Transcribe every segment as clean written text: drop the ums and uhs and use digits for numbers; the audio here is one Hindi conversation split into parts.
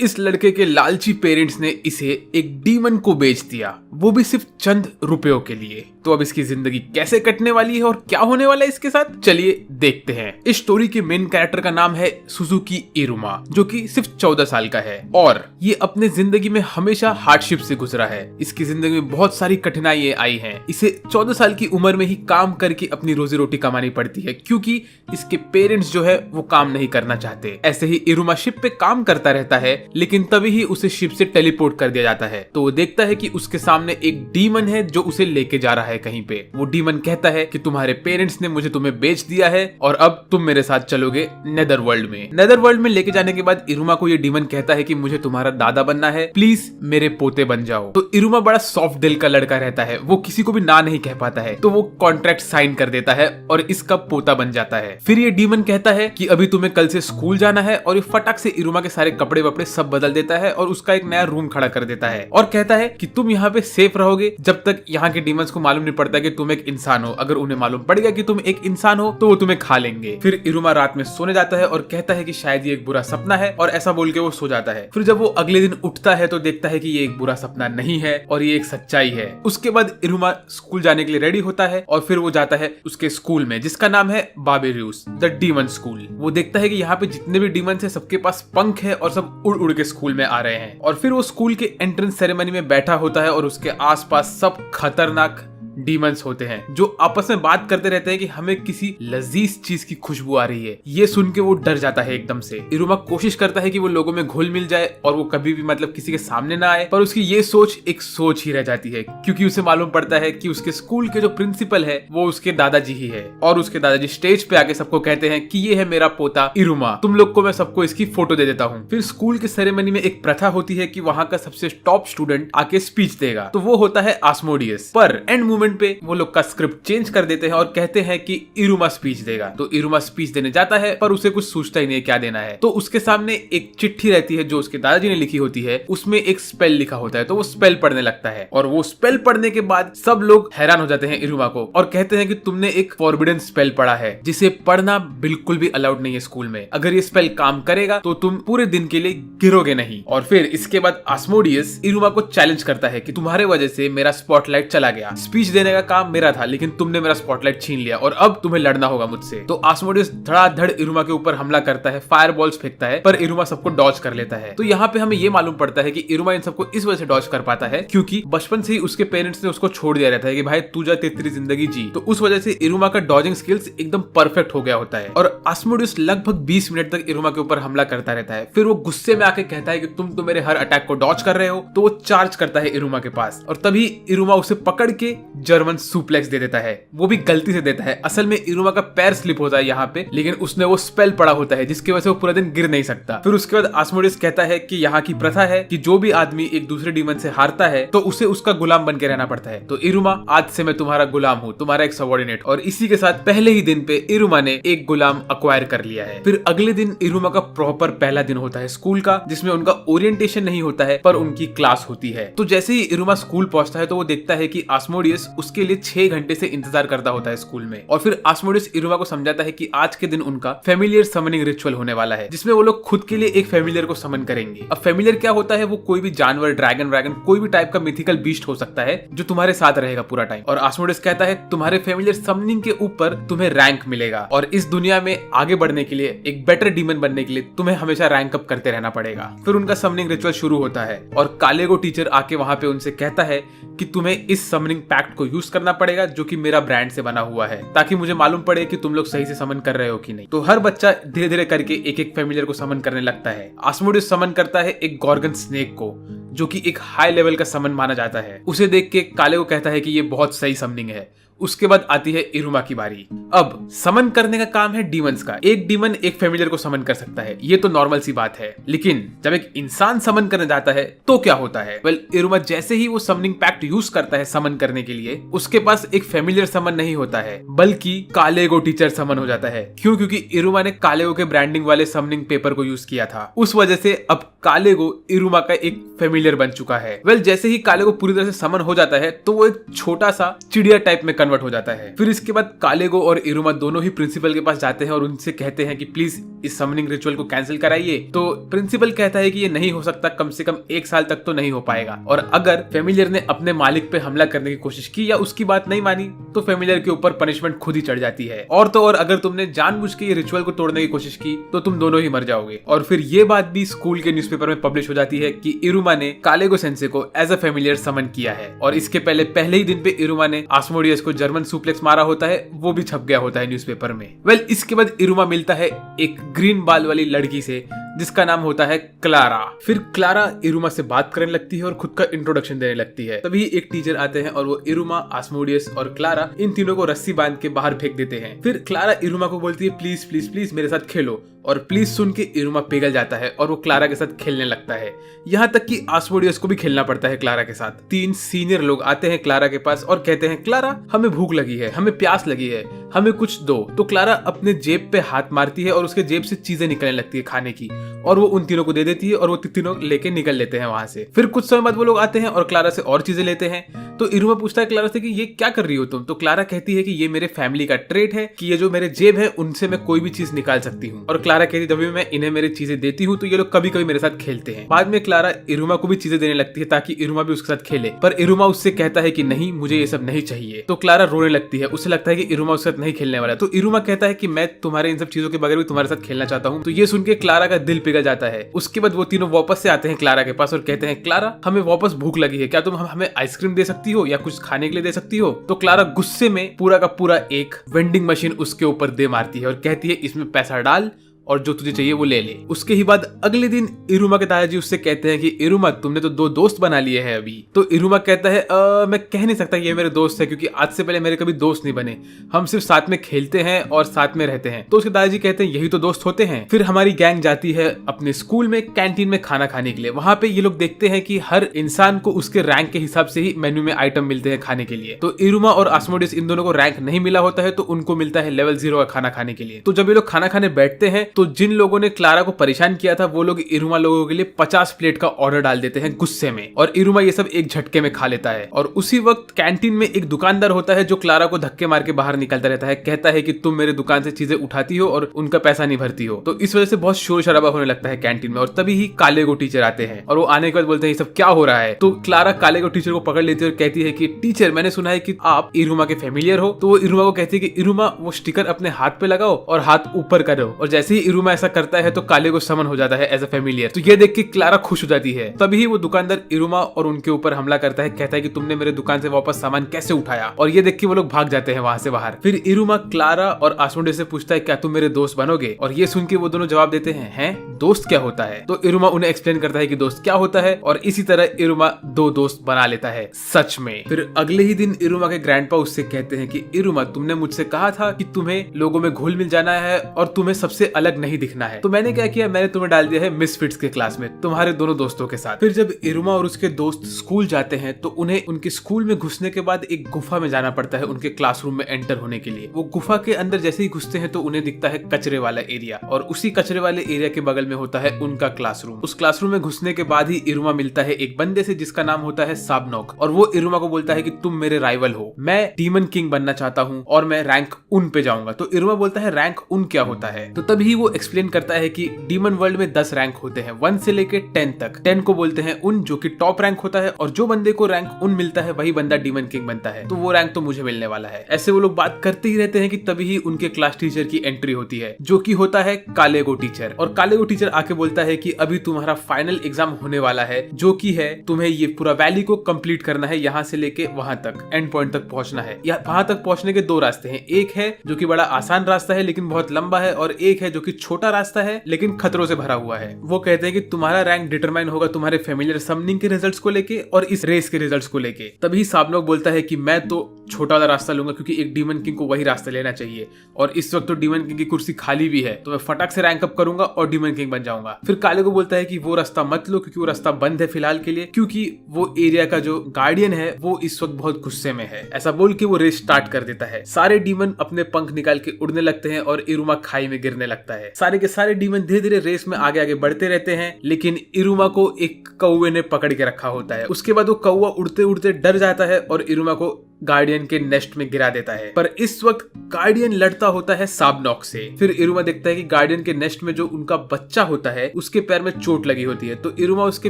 इस लड़के के लालची पेरेंट्स ने इसे एक डीमन को बेच दिया, वो भी सिर्फ चंद रुपयों के लिए। तो अब इसकी जिंदगी कैसे कटने वाली है और क्या होने वाला है इसके साथ, चलिए देखते हैं। इस स्टोरी के मेन कैरेक्टर का नाम है सुजुकी इरुमा, जो कि सिर्फ 14 साल का है और ये अपने जिंदगी में हमेशा हार्डशिप से गुजरा है। इसकी जिंदगी में बहुत सारी कठिनाइयां आई हैं। इसे 14 साल की उम्र में ही काम करके अपनी रोजी रोटी कमानी पड़ती है, क्योंकि इसके पेरेंट्स जो है वो काम नहीं करना चाहते। ऐसे ही इरुमा शिप पे काम करता रहता है, लेकिन तभी ही उसे शिप से टेलीपोर्ट कर दिया जाता है। तो वो देखता है कि उसके सामने एक डीमन है जो उसे लेके जा रहा है कहीं पे। वो डीमन कहता है कि तुम्हारे पेरेंट्स ने मुझे तुम्हें बेच दिया है और अब तुम मेरे साथ चलोगे नेदर वर्ल्ड में। नेदर वर्ल्ड में लेके जाने के बाद इरुमा को ये डीमन कहता है कि मुझे तुम्हारा दादा बनना है, प्लीज मेरे पोते बन जाओ। तो इरुमा बड़ा सॉफ्ट दिल का लड़का रहता है, वो किसी को भी ना नहीं कह पाता है। तो वो कॉन्ट्रैक्ट साइन कर देता है और इसका पोता बन जाता है। फिर ये डीमन कहता है कि अभी तुम्हें कल से स्कूल जाना है और ये फटाक से इरुमा के सारे कपड़े वपड़े सब बदल देता है और उसका एक नया रूम खड़ा कर देता है और कहता है कि तुम यहाँ पे सेफ रहोगे जब तक यहाँ के डीमंस को मालूम नहीं पड़ता कि तुम एक इंसान हो। अगर उन्हें मालूम पड़ गया कि तुम एक इंसान हो तो वो तुम्हें खा लेंगे। फिर इरुमा रात में सोने जाता है और कहता है कि शायद ये एक बुरा सपना है और ऐसा बोल के वो सो जाता है। फिर जब वो अगले दिन उठता है तो देखता है कि ये एक बुरा सपना नहीं है और ये एक सच्चाई है। उसके बाद इरुमा स्कूल जाने के लिए रेडी होता है और फिर वो जाता है उसके स्कूल में, जिसका नाम है बाबेरियस द डीमन स्कूल। वो देखता है कि यहाँ पे जितने भी डीमंस हैं सबके पास पंख है और सब उड़ उड़ के स्कूल में आ रहे हैं। और फिर वो स्कूल के एंट्रेंस सेरेमनी में बैठा होता है और उसके आसपास सब खतरनाक डीमंस होते हैं जो आपस में बात करते रहते हैं कि हमें किसी लजीज चीज की खुशबू आ रही है। ये सुन के वो डर जाता है एकदम से। इरुमा कोशिश करता है कि वो लोगों में घुल मिल जाए और वो कभी भी मतलब किसी के सामने ना आए, पर उसकी ये सोच एक सोच ही रह जाती है, क्योंकि उसे मालूम पड़ता है कि उसके स्कूल के जो प्रिंसिपल है वो उसके दादाजी ही है। और उसके दादाजी स्टेज पे आके सबको कहते हैं कि ये है मेरा पोता इरुमा, तुम लोग को मैं सबको इसकी फोटो दे देता हूँ। फिर स्कूल के सेरेमनी में एक प्रथा होती है कि वहाँ का सबसे टॉप स्टूडेंट आके स्पीच देगा, तो वो होता है आस्मोडियस। पर एंड मोमेंट पे वो लोग का स्क्रिप्ट चेंज कर देते हैं और कहते हैं कि इरुमा स्पीच देगा। तो इरुमा स्पीच देने जाता है पर उसे कुछ सोचता ही नहीं क्या देना है। तो उसके सामने एक चिट्ठी रहती है जो उसके दादाजी ने लिखी होती है, उसमें एक स्पेल लिखा होता है। तो वो स्पेल पढ़ने लगता है और वो स्पेल पढ़ने के बाद सब लोग हैरान हो जाते हैं इरुमा को और कहते हैं कि तुमने एक फॉरबिडन स्पेल पढ़ा है जिसे पढ़ना बिल्कुल भी अलाउड नहीं है स्कूल में। अगर ये स्पेल काम करेगा तो तुम पूरे दिन के लिए गिरोगे नहीं। और फिर इसके बाद आस्मोडियस इरुमा को चैलेंज करता है कि तुम्हारे वजह से मेरा स्पॉटलाइट चला गया, स्पीच देने का काम मेरा था लेकिन तुमने मेरा स्पॉटलाइट छीन लिया और अब तुम्हें लड़ना होगा मुझसे। तो आस्मोडियस धड़ाधड़ इरुमा के ऊपर हमला करता है, फायर बॉल्स फेंकता है, पर इरुमा सबको डॉज कर लेता है। तो यहाँ पे हमें ये मालूम पड़ता है कि इरुमा इन सबको इस वजह से डॉज कर पाता है क्योंकि बचपन से ही उसके पेरेंट्स ने उसको छोड़ दिया रहता है कि भाई तू जा, तेरी जिंदगी जी। तो उस वजह से इरुमा का डॉजिंग स्किल्स एकदम परफेक्ट हो गया होता है और आस्मोडियस लगभग 20 मिनट तक इरुमा के ऊपर हमला करता रहता है। फिर वो गुस्से में आके कहता है कि तुम तो मेरे हर अटैक को डॉज कर रहे हो। तो वो चार्ज करता है इरुमा के पास और तभी इरुमा उसे पकड़ के जर्मन सुप्लेक्स दे देता है। वो भी गलती से देता है, असल में इरुमा का पैर स्लिप होता है यहाँ पे, लेकिन उसने वो स्पेल पढ़ा होता है जिसकी वजह से वो पूरा दिन गिर नहीं सकता। फिर उसके बाद आस्मोडियस कहता है कि यहाँ की प्रथा है कि जो भी आदमी एक दूसरे डीमन से हारता है तो उसे उसका गुलाम बन के रहना पड़ता है। तो इरुमा, आज से मैं तुम्हारा गुलाम हूँ, तुम्हारा एक सबऑर्डिनेट। और इसी के साथ पहले ही दिन पे इरुमा ने एक गुलाम अक्वायर कर लिया है। फिर अगले दिन इरुमा का प्रॉपर पहला दिन होता है स्कूल का, जिसमें उनका ओरिएंटेशन नहीं होता है पर उनकी क्लास होती है। तो जैसे ही इरुमा स्कूल पहुंचता है तो वो देखता है कि आस्मोडियस उसके लिए 6 घंटे से इंतजार करता होता है स्कूल में। और फिर आस्मोडियस इरुमा को समझाता है कि आज के दिन उनका फेमिलियर समनिंग रिचुअल होने वाला है, जिसमें वो लोग खुद के लिए एक फेमिलियर को समन करेंगे। अब फेमिलियर क्या होता है, वो कोई भी जानवर, ड्रैगन, कोई भी टाइप का मिथिकल बीस्ट हो सकता है जो तुम्हारे साथ रहेगा पूरा टाइम। और आस्मोडियस कहता है तुम्हारे फेमिलियर समनिंग के ऊपर तुम्हें रैंक मिलेगा और इस दुनिया में आगे बढ़ने के लिए, एक बेटर डीमन बनने के लिए तुम्हें हमेशा रैंक अप करते रहना पड़ेगा। फिर उनका समनिंग रिचुअल शुरू होता है और कालेगो टीचर आके वहां पे उनसे कहता है कि तुम्हें इस समनिंग पैक्ट को यूज करना पड़ेगा जो कि मेरा ब्रांड से बना हुआ है, ताकि मुझे मालूम पड़े कि तुम लोग सही से समन कर रहे हो कि नहीं। तो हर बच्चा धीरे धीरे करके एक एक फेमिलियर को समन करने लगता है। आस्मोडियस समन करता है एक गॉर्गन स्नेक को, जो कि एक हाई लेवल का समन माना जाता है। उसे देख के काले को कहता है कि ये बहुत सही समनिंग है। उसके बाद आती है इरुमा की बारी। अब समन करने का काम है डीमंस का। एक डीमन एक फेमिलियर को समन कर सकता है, ये तो नॉर्मल सी बात है, लेकिन जब एक इंसान समन करने जाता है तो क्या होता है? वेल, इरुमा जैसे ही वो समनिंग पैक्ट यूज करता है समन करने के लिए, उसके पास एक फेमिलियर समन नहीं होता है बल्कि कालेगो टीचर समन हो जाता है। क्यों? क्योंकि इरुमा ने कालेगो के ब्रांडिंग वाले समनिंग पेपर को यूज किया था। उस वजह से अब कालेगो इरुमा का एक फेमिलियर बन चुका है। वेल, जैसे ही कालेगो पूरी तरह से समन हो जाता है तो वो एक छोटा सा चिड़िया टाइप में कन्वर्ट हो जाता है। फिर इसके बाद कालेगो और इरुमा दोनों ही प्रिंसिपल के पास जाते हैं और उनसे कहते हैं कि प्लीज इस समनिंग रिचुअल को कैंसिल कराइए। तो प्रिंसिपल कहता है कि ये नहीं हो सकता, कम से कम 1 साल तक तो नहीं हो पाएगा, और अगर फेमिलियर ने अपने मालिक पे हमला करने की कोशिश की या उसकी बात नहीं मानी तो फेमिलियर के ऊपर पनिशमेंट खुद ही चढ़ जाती है। और तो और अगर तुमने जानबूझ के ये रिचुअल को तोड़ने की कोशिश की तो तुम दोनों ही मर जाओगे। और फिर ये बात भी स्कूल के न्यूज़पेपर में पब्लिश हो जाती है कि इरुमा ने कालेगो सेंसे को एज अ फेमिलियर समन किया है। और इसके पहले ही दिन पे इरुमा ने आस्मोडियस को जर्मन सुप्लेक्स मारा होता है, वो भी छप गया होता है न्यूज़पेपर में। वेल, इसके बाद इरुमा मिलता है एक ग्रीन बाल वाली लड़की से जिसका नाम होता है क्लारा। फिर क्लारा इरुमा से बात करने लगती है और खुद का इंट्रोडक्शन देने लगती है। तभी एक टीचर आते हैं और वो इरुमा, आस्मोडियस और क्लारा इन तीनों को रस्सी बांध के बाहर फेंक देते हैं। फिर क्लारा इरुमा को बोलती है प्लीज प्लीज प्लीज मेरे साथ खेलो, और प्लीज सुन के इरुमा पिघल जाता है और वो क्लारा के साथ खेलने लगता है। यहाँ तक कि आस्मोडियस को भी खेलना पड़ता है क्लारा के साथ। 3 सीनियर लोग आते हैं क्लारा के पास और कहते हैं क्लारा हमें भूख लगी है, हमें प्यास लगी है, हमें कुछ दो। तो क्लारा अपने जेब पे हाथ मारती है और उसके जेब से चीजें निकलने लगती है खाने की, और वो उन तीनों को दे देती है और वो तीनों लेके निकल लेते हैं वहां से। फिर कुछ समय बाद वो लोग आते हैं और क्लारा से और चीजें लेते हैं। तो इरुमा पूछता है क्लारा से कि ये क्या कर रही हो तुम? तो क्लारा कहती है कि ये मेरे फैमिली का ट्रेट है कि ये जो मेरे जेब है उनसे मैं कोई भी चीज निकाल सकती हूँ। और क्लारा कहती है जब भी मैं इन्हें मेरी चीजें देती हूँ तो ये लोग कभी कभी मेरे साथ खेलते हैं। बाद में क्लारा इरुमा को भी चीजें देने लगती है ताकि इरुमा भी उसके साथ खेले, पर इरुमा उससे कहता है कि नहीं, मुझे ये सब नहीं चाहिए। तो क्लारा रोने लगती है, उसे लगता है कि इरुमा उसके साथ नहीं खेलने वाला। तो इरुमा कहता है कि मैं तुम्हारे इन सब चीजों के बगैर भी तुम्हारे साथ खेलना चाहता हूँ। तो ये सुन के क्लारा का दिल पिघल जाता है। उसके बाद वो तीनों वापस से आते हैं क्लारा के पास और कहते हैं क्लारा हमें वापस भूख लगी है, क्या तुम हमें आइसक्रीम दे सकती हो या कुछ खाने के लिए दे सकती हो? तो क्लारा गुस्से में पूरा का पूरा एक वेंडिंग मशीन उसके ऊपर दे मारती है और कहती है इसमें पैसा डाल और जो तुझे चाहिए वो ले ले। उसके ही बाद अगले दिन इरुमा के दादाजी उससे कहते हैं कि इरुमा तुमने तो 2 दोस्त बना लिए हैं अभी। तो इरुमा कहता है मैं कह नहीं सकता ये मेरे दोस्त है, क्योंकि आज से पहले मेरे कभी दोस्त नहीं बने, हम सिर्फ साथ में खेलते हैं और साथ में रहते हैं। तो उसके दादाजी कहते हैं यही तो दोस्त होते हैं। फिर हमारी गैंग जाती है अपने स्कूल में कैंटीन में खाना खाने के लिए। वहां पे ये लोग देखते हैं कि हर इंसान को उसके रैंक के हिसाब से ही मेन्यू में आइटम मिलते हैं खाने के लिए। तो इरुमा और आस्मोडियस इन दोनों को रैंक नहीं मिला होता है तो उनको मिलता है लेवल 0 का खाना खाने के लिए। तो जब ये लोग खाना खाने बैठते हैं तो जिन लोगों ने क्लारा को परेशान किया था वो लोग इरुमा लोगों के लिए 50 प्लेट का ऑर्डर डाल देते हैं गुस्से में, और इरुमा ये सब एक झटके में खा लेता है। और उसी वक्त कैंटीन में एक दुकानदार होता है जो क्लारा को धक्के मार के बाहर निकलता रहता है, कहता है कि तुम मेरे दुकान से चीजें उठाती हो और उनका पैसा नहीं भरती हो। तो इस वजह से बहुत शोर शराबा होने लगता है कैंटीन में। और तभी ही कालेगो टीचर आते हैं और वो आने के बाद बोलते हैं ये सब क्या हो रहा है। तो क्लारा कालेगो टीचर को पकड़ लेती है और कहती है कि टीचर मैंने सुना है कि आप इरुमा के फेमिलियर हो। तो वो इरुमा को कहती है कि इरुमा वो स्टिकर अपने हाथ पे लगाओ और हाथ ऊपर करो। और जैसे ही इरुमा ऐसा करता है तो कालेगो समन हो जाता है एज अ फेमिलियर। तो ये देख के क्लारा खुश हो जाती है। तभी वो दुकानदार इरुमा और उनके ऊपर हमला करता है, कहता है कि तुमने मेरे दुकान से वापस सामान कैसे उठाया। और ये देख के वो लोग भाग जाते हैं वहां से बाहर। फिर इरुमा क्लारा और आस्मोडियस से पूछता है क्या तुम मेरे दोस्त बनोगे? और ये सुन के वो दोनों जवाब देते हैं दोस्त क्या होता है? तो इरुमा उन्हें एक्सप्लेन करता है कि दोस्त क्या होता है, और इसी तरह इरुमा 2 दोस्त बना लेता है सच में। फिर अगले ही दिन इरुमा के ग्रैंडपा उससे कहते हैं कि इरुमा तुमने मुझसे कहा था कि तुम्हें लोगों में घुल मिल जाना है और तुम्हें सबसे अलग नहीं दिखना है। तो मैंने क्या किया, मैंने तुम्हें डाल दिया है मिसफिट्स के क्लास में तुम्हारे दोनों दोस्तों के साथ। फिर जब इरुमा और उसके दोस्त स्कूल जाते हैं तो उन्हें उनके स्कूल में घुसने के बाद एक गुफा में जाना पड़ता है उनके क्लासरूम में एंटर होने के लिए। वो गुफा के अंदर जैसे ही घुसते हैं तो उन्हें दिखता है कचरे वाला एरिया, और उसी कचरे वाले एरिया के बगल में होता है उनका क्लासरूम। उस क्लासरूम में घुसने के बाद ही इरुमा मिलता है एक बंदे से जिसका नाम होता है साबनोक, और वो इरुमा को बोलता है कि तुम मेरे राइवल हो, मैं डीमन किंग बनना चाहता हूँ और मैं रैंक उन पे जाऊंगा। तो इरुमा बोलता है रैंक उन क्या होता है? तो तभी वो एक्सप्लेन करता है कि डीमन वर्ल्ड में 10 रैंक होते हैं, 1 से लेके 10 तक। 10 को बोलते हैं उन, जो कि टॉप रैंक होता है, और जो बंदे को रैंक उन मिलता है वही बंदा डीमन किंग बनता है। तो वो रैंक तो मुझे मिलने वाला है। ऐसे वो लोग बात करते ही रहते हैं कि तभी ही उनके क्लास टीचर की एंट्री होती है जो कि होता है कालेगो टीचर। और कालेगो टीचर आके बोलता है कि अभी तुम्हारा फाइनल एग्जाम होने वाला है, जो कि है तुम्हें ये पूरा वैली को कंप्लीट करना है, यहाँ से लेके वहां तक एंड पॉइंट तक पहुंचना है। वहां तक पहुंचने के 2 रास्ते हैं, एक है जो कि बड़ा आसान रास्ता है लेकिन बहुत लंबा है, और एक है जो कि छोटा रास्ता है लेकिन खतरों से भरा हुआ है। वो कहते हैं कि तुम्हारा रैंक डिटरमाइन होगा तुम्हारे फेमिलियर समनिंग के रिजल्ट्स को लेके और इस रेस के रिजल्ट्स को लेके। तभी साबनोक बोलता है कि मैं तो छोटा वाला रास्ता लूंगा क्योंकि एक डीमन किंग को वही रास्ता लेना चाहिए, और इस वक्त तो डीमन किंग की कुर्सी खाली भी है, तो मैं फटाक से रैंक अप करूंगा और डीमन किंग बन जाऊंगा। फिर कालेगो बोलता है कि वो रास्ता मत लो क्योंकि वो रास्ता बंद है फिलहाल के लिए, क्योंकि वो एरिया का जो गार्डियन है वो इस वक्त बहुत गुस्से में है। ऐसा बोल के वो रेस स्टार्ट कर देता है। सारे डीमन अपने पंख निकाल के उड़ने लगते हैं और इरुमा खाई में गिरने लगता है। सारे के सारे डीमन धीरे धीरे रेस में आगे आगे बढ़ते रहते हैं, लेकिन इरुमा को एक कौवे ने पकड़ के रखा होता है। उसके बाद वो कौवा उड़ते उड़ते डर जाता है और इरुमा को गार्डियन के नेस्ट में गिरा देता है। पर इस वक्त गार्डियन लड़ता होता है साबनॉक से। फिर इरुमा देखता है कि गार्डियन के नेस्ट में जो उनका बच्चा होता है उसके पैर में चोट लगी होती है, तो इरुमा उसके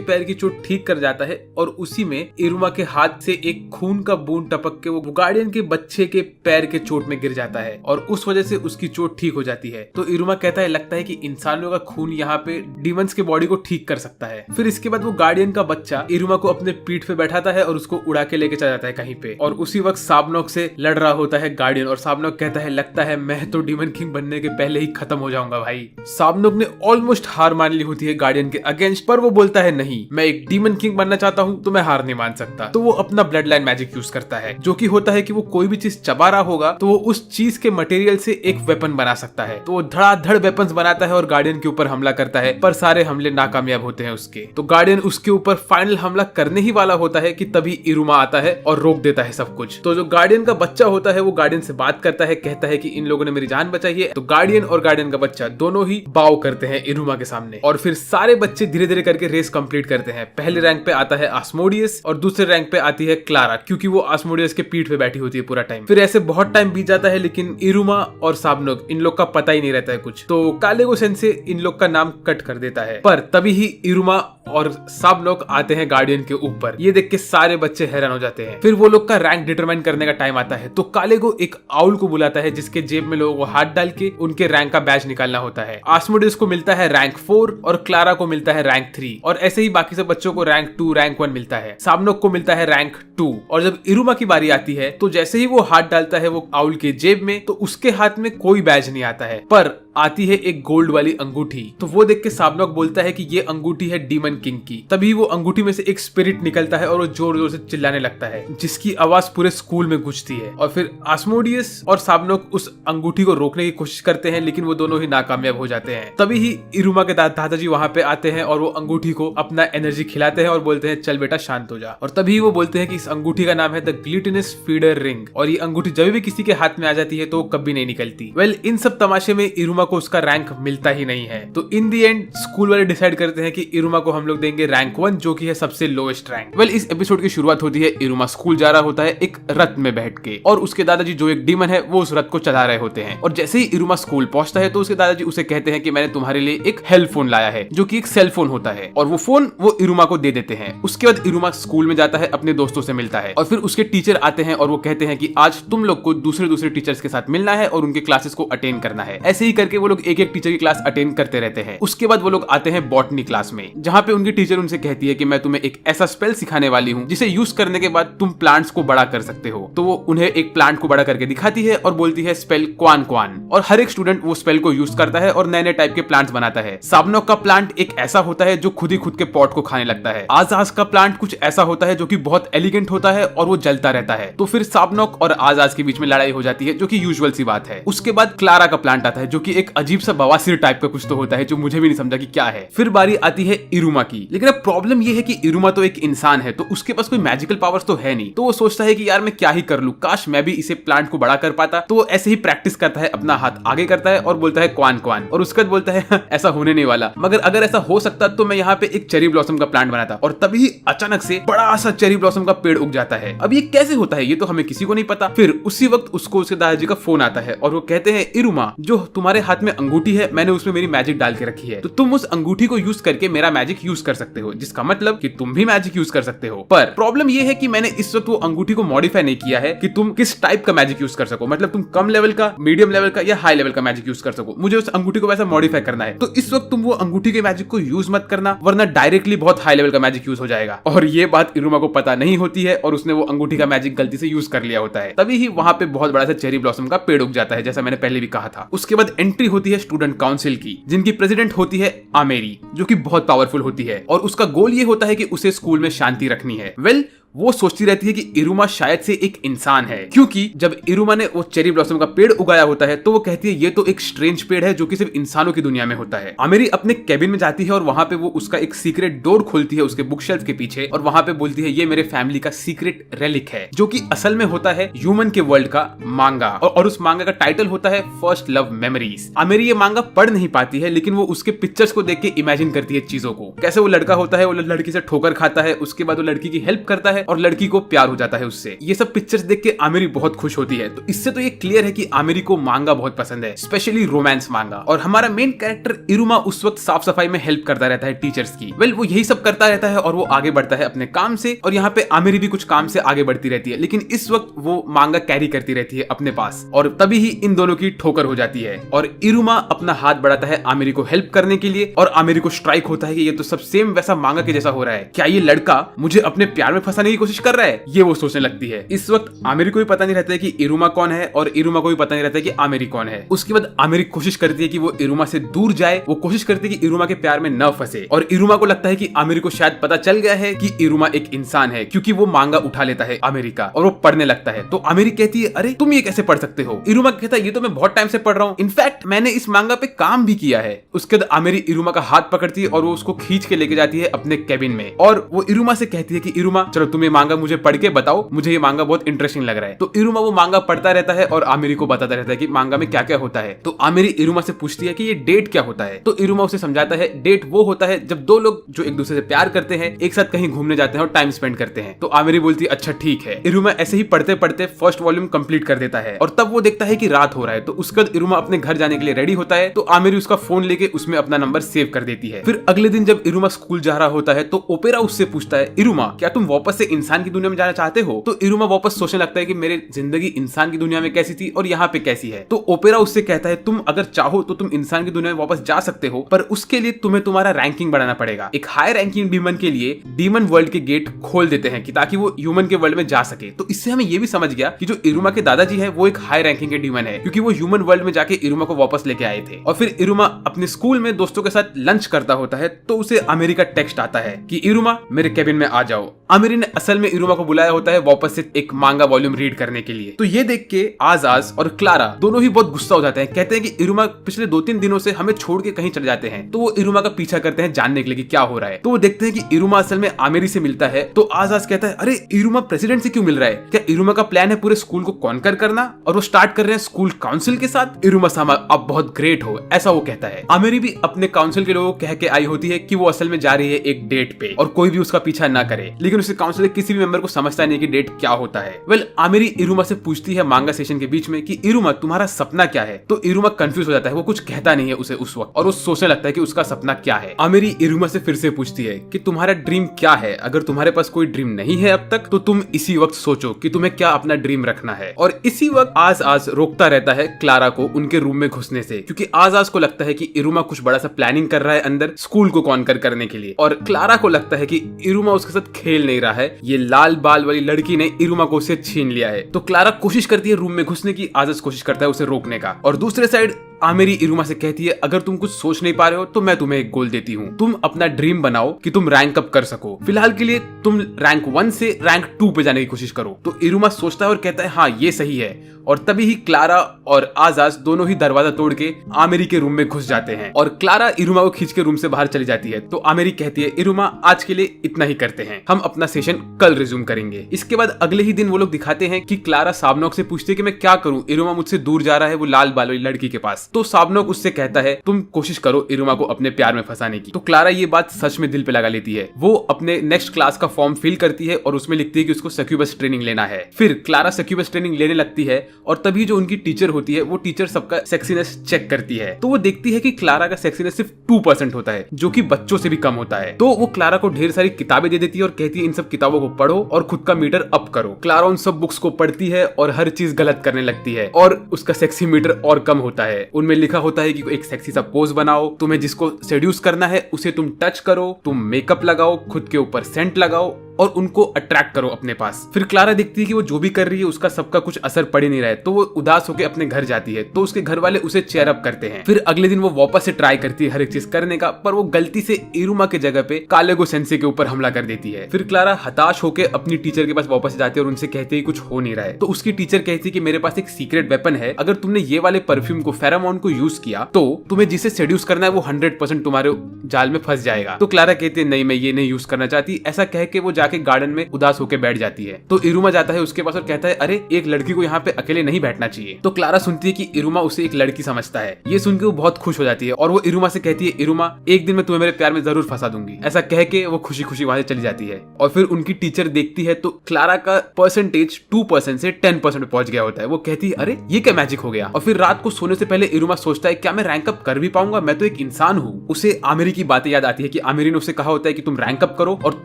पैर की चोट ठीक कर जाता है और उसी में इरुमा के हाथ से एक खून का बूंद टपक के वो गार्डियन के बच्चे के पैर के चोट में गिर जाता है और उस वजह से उसकी चोट ठीक हो जाती है। तो इरुमा कहता है लगता है कि इंसानों का खून यहाँ पे डीमंस के बॉडी को ठीक कर सकता है। फिर इसके बाद वो गार्डियन का बच्चा इरुमा को अपने पीठ पे बैठाता है और उसको उड़ा के लेके चला जाता है कहीं पे, और उसी वक्त साबनॉक से लड़ रहा होता है गार्डियन और साबनॉक कहता है लगता है मैं तो डीमन किंग बनने के पहले ही खत्म हो जाऊंगा भाई। साबनॉक ने ऑलमोस्ट हार मान ली होती है गार्डियन के अगेंस्ट, पर वो बोलता है नहीं, मैं एक डीमन किंग बनना चाहता हूँ तो मैं हार नहीं मान सकता। तो वो अपना ब्लड लाइन मैजिक यूज करता है, जो कि होता है कि वो कोई भी चीज चबा रहा होगा तो वो उस चीज के मटेरियल से एक वेपन बना सकता है। तो वो धड़ाधड़ वेपन्स बनाता है और गार्डियन के ऊपर हमला करता है, पर सारे हमले नाकामयाब होते हैं उसके। तो गार्डियन उसके ऊपर फाइनल हमला करने ही वाला होता है कि तभी इरुमा आता है और रोक देता है सब कुछ। तो जो गार्डियन का बच्चा होता है वो गार्डियन से बात करता है, कहता है कि इन लोगों ने मेरी जान बचाई है। तो गार्डियन और गार्डियन का बच्चा दोनों ही बाव करते हैं इरुमा के सामने और फिर सारे बच्चे धीरे धीरे करके रेस कंप्लीट करते हैं। पहले रैंक पे आता है आस्मोडियस और दूसरे रैंक पे आती है क्लारा, क्योंकि वो आस्मोडियस के पीठ पे बैठी होती है पूरा टाइम। फिर ऐसे बहुत टाइम बीत जाता है लेकिन इरुमा और साबनॉक इन लोग का पता ही नहीं रहता है कुछ। तो कालेगो सेंसे इन लोग का नाम कट कर देता है, पर तभी ही इरुमा और साबनॉक आते हैं गार्डियन के ऊपर। ये देख के सारे बच्चे हैरान हो जाते हैं। फिर वो लोग का रैंक डिटरमाइन करने का टाइम आता है, तो कालेगो एक आउल को बुलाता है जिसके जेब में लोगों को हाथ डाल के उनके रैंक का बैच निकालना होता है। आस्मोडियस को मिलता है रैंक 4 और क्लारा को मिलता है रैंक 3 और ऐसे ही बाकी सब बच्चों को रैंक 2 रैंक 1 मिलता है। साबनॉक को मिलता है रैंक 2। और जब इरुमा की बारी आती है तो जैसे ही वो हाथ डालता है वो आउल के जेब में, तो उसके हाथ में कोई बैच नहीं आता है, पर आती है एक गोल्ड वाली अंगूठी। तो वो देख के साबनॉक बोलता है कि ये अंगूठी है डीमन किंग की। तभी वो अंगूठी में से एक स्पिरिट निकलता है और वो जोर जोर से चिल्लाने लगता है, जिसकी आवाज पूरे स्कूल में गूंजती है। और फिर आस्मोडियस और साबनॉक उस अंगूठी को रोकने की कोशिश करते हैं, लेकिन वो दोनों ही नाकामयाब हो जाते हैं। तभी ही इरुमा के दादाजी वहां पे आते हैं और वो अंगूठी को अपना एनर्जी खिलाते हैं और बोलते हैं चल बेटा शांत हो जा। और तभी वो बोलते हैं कि इस अंगूठी का नाम है द ग्लिटनस फीडर रिंग, और ये अंगूठी जब भी किसी के हाथ में आ जाती है तो कभी नहीं निकलती। वेल, इन सब तमाशे में इरुमा को उसका रैंक मिलता ही नहीं है। तो इन दी एंड स्कूल वाले डिसाइड करते हैं कि इरुमा को हम लोग देंगे रैंक 1, जो कि है सबसे लोएस्ट रैंक। वेल, इस एपिसोड की शुरुआत होती है इरुमा स्कूल जा रहा होता है एक रथ में बैठ के, और उसके दादाजी जो एक डीमन है वो उस रथ को चला रहे होते हैं। और जैसे ही इरुमा स्कूल पहुंचता है तो उसके दादाजी उसे कहते हैं कि मैंने तुम्हारे लिए एक हेल्प फोन लाया है, जो कि एक सेल फोन होता है, और वो फोन वो इरुमा को दे देते हैं। उसके बाद इरुमा स्कूल में जाता है, अपने दोस्तों से मिलता है, और फिर उसके टीचर आते हैं और वो कहते हैं कि आज तुम लोग को दूसरे टीचर्स के साथ मिलना है और उनके क्लासेस को अटेंड करना है। ऐसे ही करके वो लोग एक एक टीचर की क्लास अटेंड करते रहते हैं। उसके बाद वो लोग आते हैं बॉटनी क्लास में, जहाँ पे उनकी टीचर उनसे कहती है कि मैं तुम्हें एक ऐसा स्पेल सिखाने वाली हूँ जिसे यूज करने के बाद तुम प्लांट्स को बड़ा कर सकते हो। तो वो उन्हें एक प्लांट को बड़ा करके दिखाती है और बोलती है स्पेल क्वान क्वान, और हर एक स्टूडेंट वो स्पेल को यूज करता है और नए नए टाइप के प्लांट्स बनाता है। साबनॉक का प्लांट एक ऐसा होता है जो खुद ही खुद के पॉट को खाने लगता है। आजाज का प्लांट कुछ ऐसा होता है जो कि बहुत एलिगेंट होता है और वो जलता रहता है। तो फिर साबनॉक और आजाज के बीच में लड़ाई हो जाती है, जो कि यूजुअल सी बात है। उसके बाद क्लारा का प्लांट आता है, जो कि एक अजीब सा बवासीर टाइप का कुछ तो होता है, जो मुझे भी नहीं समझा कि क्या है। फिर बारी आती है इरुमा की, लेकिन अब प्रॉब्लम ये है कि इरुमा तो एक इंसान है, तो उसके पास कोई मैजिकल पावर्स तो है नहीं। तो वो सोचता है कि यार मैं क्या ही कर लूं, काश मैं भी इसे प्लांट को बड़ा कर पाता। तो वो ऐसे ही प्रैक्टिस करता है, अपना हाथ आगे करता है और बोलता है क्वान क्वान, और उसके बाद बोलता है ऐसा होने नहीं वाला, मगर अगर ऐसा हो सकता तो मैं यहाँ पे एक चेरी ब्लॉसम का प्लांट बनाता। और तभी अचानक से बड़ा सा चेरी ब्लॉसम का पेड़ उग जाता है। अब ये कैसे होता है ये तो हमें किसी को नहीं पता। फिर उसी वक्त उसको उसके दादाजी का फोन आता है और वो कहते हैं इरुमा, जो तुम्हारे हाथ में अंगूठी है मैंने उसमें मेरी मैजिक डाल के रखी है, तो तुम उस अंगूठी को यूज करके मेरा मैजिक यूज कर सकते हो, जिसका मतलब कि तुम भी मैजिक यूज कर सकते हो। पर प्रॉब्लम ये है कि मैंने इस वक्त वो अंगूठी को मॉडिफाई नहीं किया है कि तुम किस टाइप का मैजिक यूज कर सको, मतलब तुम कम लेवल का, मीडियम लेवल का या हाई लेवल का मैजिक यूज कर सको। मुझे उस अंगूठी को वैसा मॉडिफाई करना है। तो इस वक्त तुम वो अंगूठी के मैजिक को यूज मत करना, वरना डायरेक्टली बहुत हाई लेवल का मैजिक यूज हो जाएगा। और ये बात इरुमा को पता नहीं होती है और उसने वो अंगूठी का मैजिक गलती से यूज कर लिया होता है। तभी ही वहां पे बहुत बड़ा सा चेरी ब्लॉसम का पेड़ उग जाता है, जैसा मैंने पहले भी कहा था। उसके बाद एंट्री होती है स्टूडेंट काउंसिल की, जिनकी प्रेसिडेंट होती है आमेरी, जो कि बहुत पावरफुल होती है, और उसका गोल ये होता है कि उसे स्कूल में शांति रखनी है। वेल, वो सोचती रहती है कि इरुमा शायद से एक इंसान है, क्योंकि जब इरुमा ने वो चेरी ब्लॉसम का पेड़ उगाया होता है तो वो कहती है ये तो एक स्ट्रेंज पेड़ है जो कि सिर्फ इंसानों की दुनिया में होता है। आमेरी अपने केबिन में जाती है और वहां पे वो उसका एक सीक्रेट डोर खोलती है उसके बुक शेल्फ के पीछे, और वहां पे बोलती है ये मेरे फैमिली का सीक्रेट रेलिक है, जो कि असल में होता है ह्यूमन के वर्ल्ड का मांगा, और उस मांगा का टाइटल होता है फर्स्ट लव मेमोरीज। आमेरी ये मांगा पढ़ नहीं पाती है, लेकिन वो उसके पिक्चर्स को देख के इमेजिन करती है चीजों को, कैसे वो लड़का होता है वो लड़की से ठोकर खाता है, उसके बाद वो लड़की की हेल्प करता है है और लड़की को प्यार हो जाता है उससे। ये सब पिक्चर्स देख के आमिरी बहुत खुश होती है। तो इससे तो ये क्लियर है कि आमिरी को मांगा बहुत पसंद है, स्पेशली रोमांस मांगा। और हमारा मेन कैरेक्टर इरुमा उस वक्त साफ सफाई में हेल्प करता रहता है टीचर्स की। वो यही सब करता रहता है और वो आगे बढ़ता है अपने काम से। और यहाँ पे आमिरी भी कुछ काम से आगे बढ़ती रहती है, लेकिन इस वक्त वो मांगा कैरी करती रहती है अपने पास। और तभी ही इन दोनों की ठोकर हो जाती है और इरुमा अपना हाथ बढ़ाता है आमिरी को हेल्प करने के लिए। और आमिरी को स्ट्राइक होता है कि ये तो सब सेम वैसा मांगा के जैसा हो रहा है, क्या ये लड़का मुझे अपने प्यार में फंसाने की कोशिश कर रहा है, ये वो सोचने लगती है। इस वक्त आमिरी को भी पता नहीं रहता है कि इरुमा कौन है और इरुमा को भी पता नहीं रहता है कि आमिरी कौन है। उसके बाद आमिरी कोशिश करती है कि वो इरुमा से दूर जाए, वो कोशिश करती है कि इरुमा के प्यार में न फंसे। और इरुमा को लगता है कि आमिरी को शायद पता चल गया है कि इरुमा एक इंसान है, क्योंकि वो मांगा उठा लेता है आमिरी का और वो पढ़ने लगता है। तो आमिरी कहती है, अरे तुम ये कैसे पढ़ सकते हो? इरुमा कहता है, ये तो मैं बहुत टाइम से पढ़ रहा हूँ, इनफैक्ट मैंने इस मांगा पे काम भी किया है। उसके बाद आमिरी इरुमा का हाथ पकड़ती है और वो उसको खींच के लेके जाती है अपने केबिन में। और वो इरुमा से कहती है कि इरुमा चलो तुम ये मांगा मुझे पढ़ के बताओ, मुझे ये मांगा बहुत इंटरेस्टिंग लग रहा है। तो इरुमा वो मांगा पढ़ता रहता है और आमिरी को बताता रहता है कि मांगा में क्या क्या होता है। तो आमिरी इरुमा से पूछती है कि ये डेट क्या होता है। तो इरुमा उसे समझाता है, डेट वो होता है जब दो लोग जो एक दूसरे से प्यार करते हैं एक साथ कहीं घूमने जाते हैं और टाइम स्पेंड करते हैं। तो आमिरी बोलती है, अच्छा ठीक है। इरुमा ऐसे ही पढ़ते पढ़ते फर्स्ट वॉल्यूम कंप्लीट कर देता है और तब वो देखता है कि रात हो रहा है। तो उसके बाद इरुमा अपने घर जाने के लिए रेडी होता है। तो आमिरी उसका फोन लेके उसमें अपना नंबर सेव कर देती है। फिर अगले दिन जब इरुमा स्कूल जा रहा होता है तो ओपेरा उससे पूछता है, इरुमा क्या तुम वापस से इंसान की दुनिया में जाना चाहते हो? तो इरुमा वापस सोचने लगता है कि मेरी जिंदगी इंसान की दुनिया में कैसी थी और यहाँ पे कैसी है। तो ओपेरा उससे कहता है, तुम अगर चाहो तो तुम इंसान की दुनिया में वापस जा सकते हो, पर उसके लिए तुम्हें तुम्हारा रैंकिंग बढ़ाना पड़ेगा। एक हाई रैंकिंग डीमन के लिए डीमन वर्ल्ड के गेट खोल देते हैं कि ताकि वो ह्यूमन के वर्ल्ड में जा सके। तो इससे हमें ये भी समझ गया कि जो इरुमा के दादाजी है वो एक हाई रैंकिंग के डीमन है, क्योंकि वो ह्यूमन वर्ल्ड में जाके इरुमा को वापस लेके आए थे। और फिर इरुमा अपने स्कूल में दोस्तों के साथ लंच करता होता है तो उसे आमिरी का टेक्स्ट आता है कि इरुमा मेरे केबिन में आ जाओ। आमिरी ने असल में इरुमा को बुलाया होता है वापस से एक मांगा वॉल्यूम रीड करने के लिए। तो ये देख के आजाज और क्लारा दोनों ही बहुत गुस्सा हो जाते हैं, कहते हैं कि इरुमा पिछले 2-3 दिनों से हमें छोड़ के कहीं चले जाते हैं। तो वो इरुमा का पीछा करते हैं जानने के लिए कि क्या हो रहा है। तो वो देखते हैं कि इरुमा असल में आमिरी से मिलता है। तो आजाज कहता है, अरे इरुमा प्रेसिडेंट से क्यों मिल रहा है? क्या इरुमा का प्लान है पूरे स्कूल को कॉन्कर करना? और वो स्टार्ट कर रहे हैं स्कूल काउंसिल के साथ। इरुमा सामा आप बहुत ग्रेट हो, ऐसा वो कहता है। आमिरी भी अपने काउंसिल के लोगों को कह के आई होती है कि वो असल में जा रही है एक डेट पे और कोई भी उसका पीछा ना करे, लेकिन उसे काउंसिल किसी भी मेंबर को समझता नहीं कि डेट क्या होता है। आमिरी इरुमा से पूछती है मांगा सेशन के बीच में कि इरुमा तुम्हारा सपना क्या है? तो इरुमा कंफ्यूज हो जाता है, वो कुछ कहता नहीं है उसे उस वक्त और वो सोचने लगता है कि उसका सपना क्या है। आमिरी इरुमा से फिर से पूछती है कि तुम्हारा ड्रीम क्या है? अगर तुम्हारे पास कोई ड्रीम नहीं है अब तक तो तुम इसी वक्त सोचो कि तुम्हें क्या अपना ड्रीम रखना है। और इसी वक्त आज रोकता रहता है क्लारा को उनके रूम में घुसने से, क्योंकि आज को लगता है कि इरुमा कुछ बड़ा सा प्लानिंग कर रहा है अंदर स्कूल को कॉन्कर करने के लिए। और क्लारा को लगता है कि इरुमा उसके साथ खेल नहीं रहा है, ये लाल बाल वाली लड़की ने इरुमा को उससे छीन लिया है। तो क्लारा कोशिश करती है रूम में घुसने की, आजाद कोशिश करता है उसे रोकने का। और दूसरे साइड आमिरी इरुमा से कहती है, अगर तुम कुछ सोच नहीं पा रहे हो तो मैं तुम्हें एक गोल देती हूँ, तुम अपना ड्रीम बनाओ कि तुम रैंक अप कर सको। फिलहाल के लिए तुम रैंक 1 से रैंक 2 पे जाने की कोशिश करो। तो इरुमा सोचता है और कहता है, हाँ ये सही है। और तभी ही क्लारा और आजाज दोनों ही दरवाजा तोड़ के आमिरी के रूम में घुस जाते हैं और क्लारा इरुमा को खींच के रूम से बाहर चली जाती है। तो आमिरी कहती है, इरुमा आज के लिए इतना ही करते हैं, हम अपना सेशन कल रिज्यूम करेंगे। इसके बाद अगले ही दिन वो लोग दिखाते हैं कि क्लारा साबनोक से पूछती है कि मैं क्या करूं, इरुमा मुझसे दूर जा रहा है वो लाल बाल वाली लड़की के पास। तो साबनोक उससे कहता है, तुम कोशिश करो इरुमा को अपने प्यार में फंसाने की। तो क्लारा ये बात सच में दिल पे लगा लेती है। वो अपने नेक्स्ट क्लास का फॉर्म फिल करती है और उसमें लिखती है कि उसको सक्यूबस ट्रेनिंग लेना है। फिर क्लारा सक्यूबस ट्रेनिंग लेने लगती है और तभी जो उनकी टीचर होती है वो टीचर सबका सेक्सीनेस चेक करती है। तो वो देखती है कि क्लारा का सेक्सीनेस सिर्फ 2% होता है, जो कि बच्चों से भी कम होता है। तो वो क्लारा को ढेर सारी किताबें दे देती है और कहती है इन सब किताबों को पढ़ो और खुद का मीटर अप करो। क्लारा उन सब बुक्स को पढ़ती है और हर चीज गलत करने लगती है और उसका सेक्सी मीटर और कम होता है। उनमें लिखा होता है कि एक सेक्सी सा पोज बनाओ, तुम्हें जिसको सेड्यूस करना है उसे तुम टच करो, तुम मेकअप लगाओ, खुद के ऊपर सेंट लगाओ और उनको अट्रैक्ट करो अपने पास। फिर क्लारा देखती है कि वो जो भी कर रही है उसका सबका कुछ असर पड़ ही नहीं रहा है, तो वो उदास होकर अपने घर जाती है। तो उसके घर वाले उसे चेयर अप करते हैं। फिर अगले दिन वो वापस से ट्राई करती है हर एक चीज करने का, पर वो गलती से इरुमा के जगह पे कालेगो सेंसे के ऊपर हमला कर देती है। फिर क्लारा हताश होकर अपनी टीचर के पास वापस जाती है और उनसे कहती है कुछ हो नहीं रहा है। तो उसकी टीचर कहती है कि मेरे पास एक सीक्रेट वेपन है, अगर तुमने ये वाले परफ्यूम को फेरामोन को यूज किया तो तुम्हें जिसे सेड्यूस करना है वो 100% तुम्हारे जाल में फंस जाएगा। तो क्लारा कहती है नहीं मैं ये नहीं यूज करना चाहती। ऐसा कह के वो जाके जाके गार्डन में उदास होकर बैठ जाती है। तो इरुमा जाता है उसके पास और कहता है अरे एक लड़की को यहाँ पे अकेले नहीं बैठना चाहिए। तो क्लारा सुनती है कि इरुमा उसे एक लड़की समझता है। ये सुन के वो बहुत खुश हो जाती है और वो इरुमा से कहती है इरुमा एक दिन मैं तुम्हें मेरे प्यार में जरूर फंसा दूंगी। ऐसा कह के वो खुशी खुशी वहां से चली जाती है। और फिर उनकी टीचर देखती है तो क्लारा का परसेंटेज 2% से 10% पे पहुंच गया होता है। वो कहती है अरे ये क्या मैजिक हो गया। और फिर रात को सोने से पहले इरुमा सोचता है क्या मैं रैंक अप कर भी पाऊंगा, मैं तो एक इंसान हूँ। उसे आमिरी की बातें याद आती है कि आमिरी ने उसे कहा होता है कि तुम रैंक अप करो और